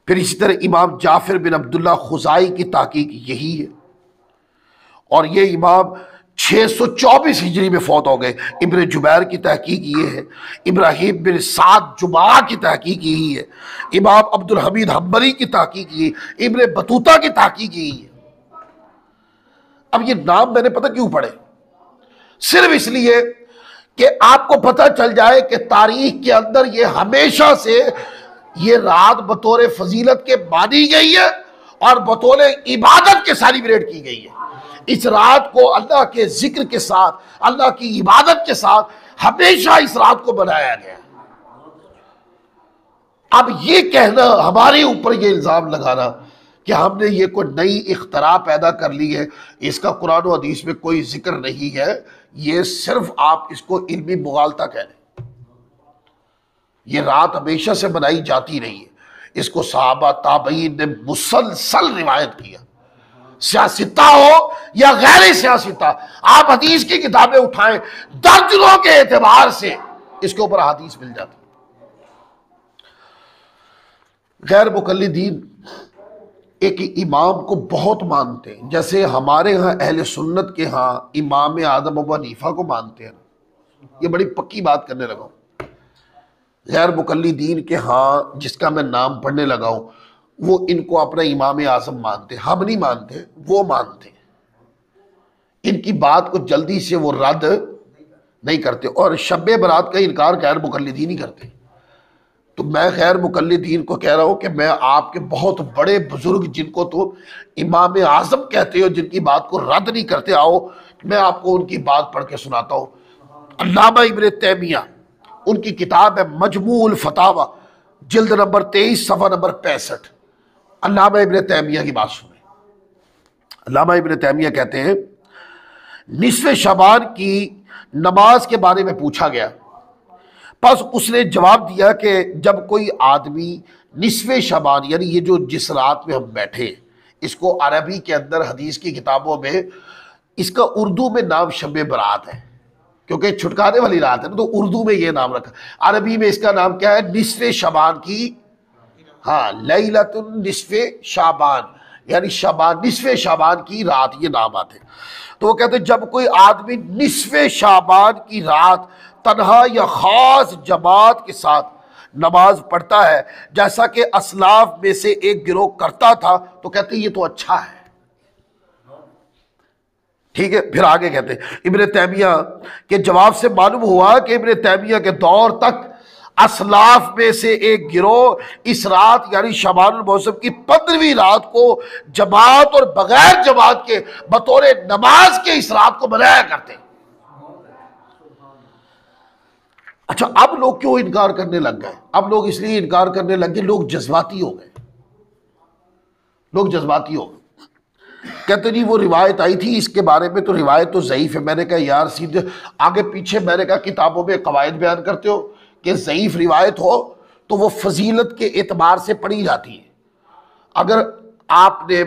[SPEAKER 1] پھر اسی طرح امام جعفر بن عبداللہ خزائی کی تحقیق یہی ہے، اور یہ امام 624 ہجری میں فوت ہو گئے۔ ابن جبیر کی تحقیق یہ ہے، ابراہیم بن سعد جمعہ کی تحقیق یہی ہے، امام عبد الحمید حنبلی کی تحقیق یہی، ابن بطوطہ کی تحقیق یہی ہے۔ اب یہ نام میں نے پتہ کیوں پڑھے؟ صرف اس لیے کہ آپ کو پتہ چل جائے کہ تاریخ کے اندر یہ ہمیشہ سے یہ رات بطور فضیلت کے مانی گئی ہے اور بطور عبادت کے سیلیبریٹ کی گئی ہے۔ اس رات کو اللہ کے ذکر کے ساتھ، اللہ کی عبادت کے ساتھ ہمیشہ اس رات کو بنایا گیا۔ اب یہ کہنا، ہمارے اوپر یہ الزام لگانا کہ ہم نے یہ کوئی نئی اختراع پیدا کر لی ہے، اس کا قرآن و حدیث میں کوئی ذکر نہیں ہے، یہ صرف آپ اس کو علمی مغالطہ کہہ رہے ہیں۔ یہ رات ہمیشہ سے بنائی جاتی رہی ہے، اس کو صحابہ تابعین نے مسلسل روایت کیا، سیاستہ ہو یا غیر سیاستہ۔ آپ حدیث کی کتابیں اٹھائیں، درجنوں کے اعتبار سے اس کے اوپر حدیث مل جاتی۔ غیر مقلدین ایک امام کو بہت مانتے ہیں، جیسے ہمارے ہاں اہل سنت کے ہاں امام اعظم ابو حنیفہ کو مانتے ہیں۔ یہ بڑی پکی بات کرنے لگا ہوں۔ غیر مقلدین کے ہاں جس کا میں نام پڑھنے لگا ہوں وہ ان کو اپنا امام اعظم مانتے، ہم نہیں مانتے، وہ مانتے۔ ان کی بات کو جلدی سے وہ رد نہیں کرتے، اور شب برات کا انکار غیر مقلدین ہی کرتے۔ تو میں غیر مقلدین کو کہہ رہا ہوں کہ میں آپ کے بہت بڑے بزرگ جن کو تو امام اعظم کہتے ہو، جن کی بات کو رد نہیں کرتے، آؤ میں آپ کو ان کی بات پڑھ کے سناتا ہوں۔ علامہ ابن تیمیہ، ان کی کتاب ہے مجموع الفتاوی، جلد نمبر 23 صفحہ نمبر 65۔ علامہ ابن تیمیہ کی بات سنیں۔ علامہ ابن تیمیہ کہتے ہیں نصف شعبان کی نماز کے بارے میں پوچھا گیا، پس اس نے جواب دیا کہ جب کوئی آدمی نصف شعبان، یعنی یہ جو جس رات میں ہم بیٹھے، اس کو عربی کے اندر حدیث کی کتابوں میں اس کا اردو میں نام شب برات ہے، کیونکہ چھٹکانے والی رات ہے نا، تو اردو میں یہ نام رکھا۔ عربی میں اس کا نام کیا ہے؟ نصف شعبان کی، ہاں، لیلۃ نصف شعبان، یعنی شعبان، نصف شعبان کی رات، یہ نام آتے ہیں۔ تو وہ کہتے ہیں جب کوئی آدمی نصف شعبان کی رات تنہا یا خاص جماعت کے ساتھ نماز پڑھتا ہے جیسا کہ اسلاف میں سے ایک گروہ کرتا تھا، تو کہتے ہیں یہ تو اچھا ہے۔ ٹھیک ہے، پھر آگے کہتے ہیں ابن تیمیہ کے جواب سے معلوم ہوا کہ ابن تیمیہ کے دور تک اسلاف میں سے ایک گروہ اس رات یعنی شعبان الموسم کی 15ویں رات کو جماعت اور بغیر جماعت کے بطور نماز کے اس رات کو منایا کرتے ہیں۔ اچھا، اب لوگ کیوں انکار کرنے لگ گئے؟ اب لوگ اس لیے انکار کرنے لگ گئے، لوگ جذباتی ہو گئے، لوگ جذباتی ہو گئے۔ کہتے نہیں وہ روایت آئی تھی اس کے بارے میں، تو روایت تو ضعیف ہے۔ میں نے کہا یار سیدھے آگے پیچھے میں نے کہا کتابوں میں قواعد بیان کرتے ہو کہ ضعیف روایت ہو تو وہ فضیلت کے اعتبار سے پڑھی جاتی ہے۔ اگر آپ نے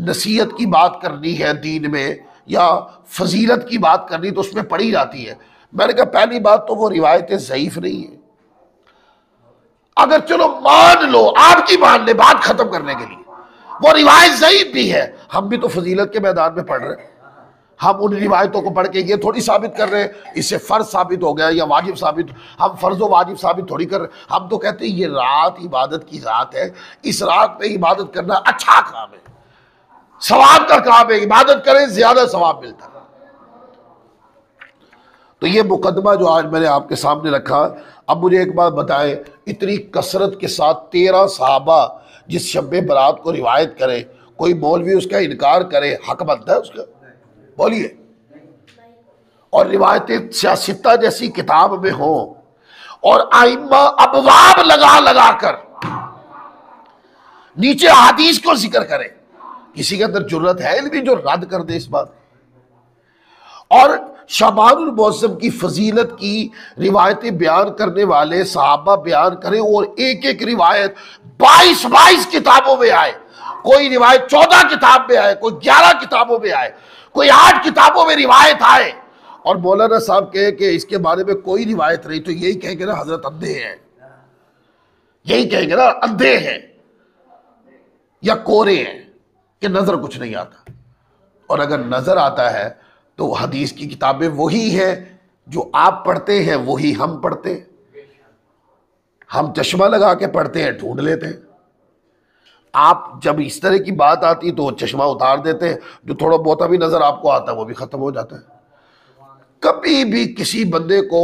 [SPEAKER 1] نصیحت کی بات کرنی ہے دین میں یا فضیلت کی بات کرنی تو اس میں پڑھی جاتی ہے۔ میں نے کہا پہلی بات تو وہ روایتیں ضعیف نہیں ہیں، اگر چلو مان لو، آپ کی مان لے بات ختم کرنے کے لیے وہ روایت ضعیف بھی ہے، ہم بھی تو فضیلت کے میدان میں پڑھ رہے ہیں۔ ہم ان روایتوں کو پڑھ کے یہ تھوڑی ثابت کر رہے ہیں اس سے فرض ثابت ہو گیا یا واجب ثابت، ہم فرض و واجب ثابت تھوڑی کر رہے ہیں۔ ہم تو کہتے ہیں یہ رات عبادت کی رات ہے، اس رات میں عبادت کرنا اچھا کام ہے، ثواب کا کام ہے، عبادت کریں زیادہ ثواب ملتا ہے۔ تو یہ مقدمہ جو آج میں نے آپ کے سامنے رکھا، اب مجھے ایک بات بتائیں، اتنی کثرت کے ساتھ 13 صحابہ جس شب برات کو روایت کرے، کوئی مولوی اس کا انکار کرے، حق بنتا ہے اس کا؟ بولیے۔ اور روایتیں سیاستہ جیسی کتاب میں ہوں اور ائمہ ابواب لگا لگا کر نیچے حدیث کو ذکر کرے، کسی کے اندر جرت ہے علمی جو رد کر دے اس بات؟ اور شعبان الموسم کی فضیلت کی روایتیں بیان کرنے والے صحابہ بیان کریں اور ایک ایک روایت 22 کتابوں میں آئے، کوئی روایت 14 کتاب میں آئے، کوئی 11 کتابوں میں آئے، کوئی 8 کتابوں میں روایت آئے، اور مولانا صاحب کہے کہ اس کے بارے میں کوئی روایت نہیں، تو یہی کہیں گے نا حضرت اندھے ہیں، یہی کہیں گے نا اندھے ہیں یا کورے ہیں کہ نظر کچھ نہیں آتا۔ اور اگر نظر آتا ہے تو حدیث کی کتابیں وہی ہیں جو آپ پڑھتے ہیں، وہی ہم پڑھتے ہیں۔ ہم چشمہ لگا کے پڑھتے ہیں، ڈھونڈ لیتے ہیں۔ آپ جب اس طرح کی بات آتی تو وہ چشمہ اتار دیتے ہیں، جو تھوڑا بہت بھی نظر آپ کو آتا ہے وہ بھی ختم ہو جاتا ہے۔ کبھی بھی کسی بندے کو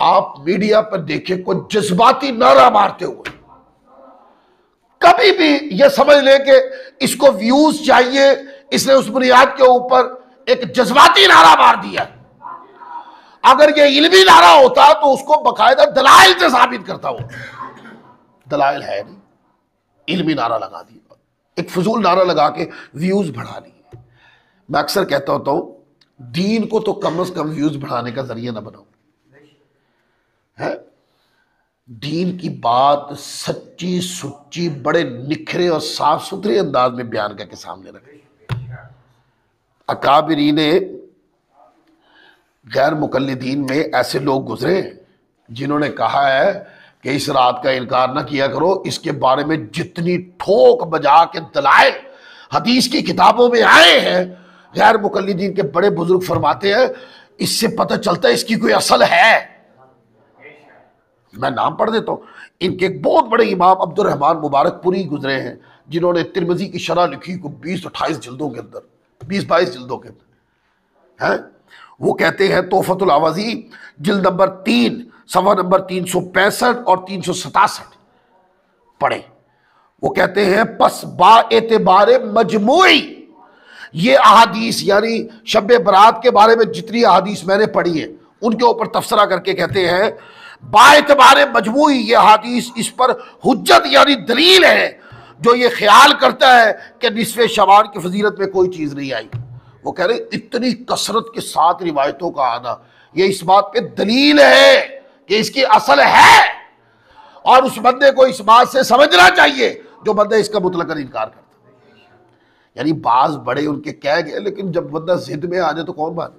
[SPEAKER 1] آپ میڈیا پر دیکھیں کوئی جذباتی نعرہ مارتے ہوئے، کبھی بھی یہ سمجھ لیں کہ اس کو ویوز چاہیے، اس نے اس بنیاد کے اوپر ایک جذباتی نعرہ مار دیا۔ اگر یہ علمی نعرہ ہوتا تو اس کو باقاعدہ دلائل سے ثابت کرتا ہو، دلائل ہے نہیں، علمی نعرہ لگا دیا، ایک فضول نعرہ لگا کے ویوز بڑھا لیے۔ میں اکثر کہتا ہوتا ہوں دین کو تو کم از کم ویوز بڑھانے کا ذریعہ نہ بناؤ، ہے دین کی بات سچی سچی بڑے نکھرے اور صاف ستھرے انداز میں بیان کر کے سامنے رکھے۔ اکابرین غیر مقلدین میں ایسے لوگ گزرے جنہوں نے کہا ہے کہ اس رات کا انکار نہ کیا کرو، اس کے بارے میں جتنی ٹھوک بجا کے دلائل حدیث کی کتابوں میں آئے ہیں، غیر مقلدین کے بڑے بزرگ فرماتے ہیں اس سے پتہ چلتا ہے اس کی کوئی اصل ہے۔ میں نام پڑھ دیتا ہوں، ان کے ایک بہت بڑے امام عبد الرحمن مبارک پوری گزرے ہیں جنہوں نے ترمذی کی شرح لکھی کو 20-28 جلدوں کے اندر، 20-22 جلدوں کے اندر ہیں۔ وہ کہتے ہیں تحفۃ الاوازی جلد نمبر 3 صفحہ نمبر 365 اور 367 پڑھیں۔ وہ کہتے ہیں پس با اعتبار مجموعی یہ احادیث یعنی شب برات کے بارے میں جتنی احادیث میں نے پڑھی ہے ان کے اوپر تبصرہ کر کے کہتے ہیں با اعتبار مجموعی یہ حدیث اس پر حجت یعنی دلیل ہے جو یہ خیال کرتا ہے کہ نصف شعبان کی فضیلت میں کوئی چیز نہیں آئی۔ وہ کہہ رہے اتنی کثرت کے ساتھ روایتوں کا آنا یہ اس بات پہ دلیل ہے کہ اس کی اصل ہے، اور اس بندے کو اس بات سے سمجھنا چاہیے جو بندہ اس کا مطلقاً انکار کرتا ہے۔ یعنی بعض بڑے ان کے کہہ گئے لیکن جب بندہ ضد میں آ جائے تو کون مانے؟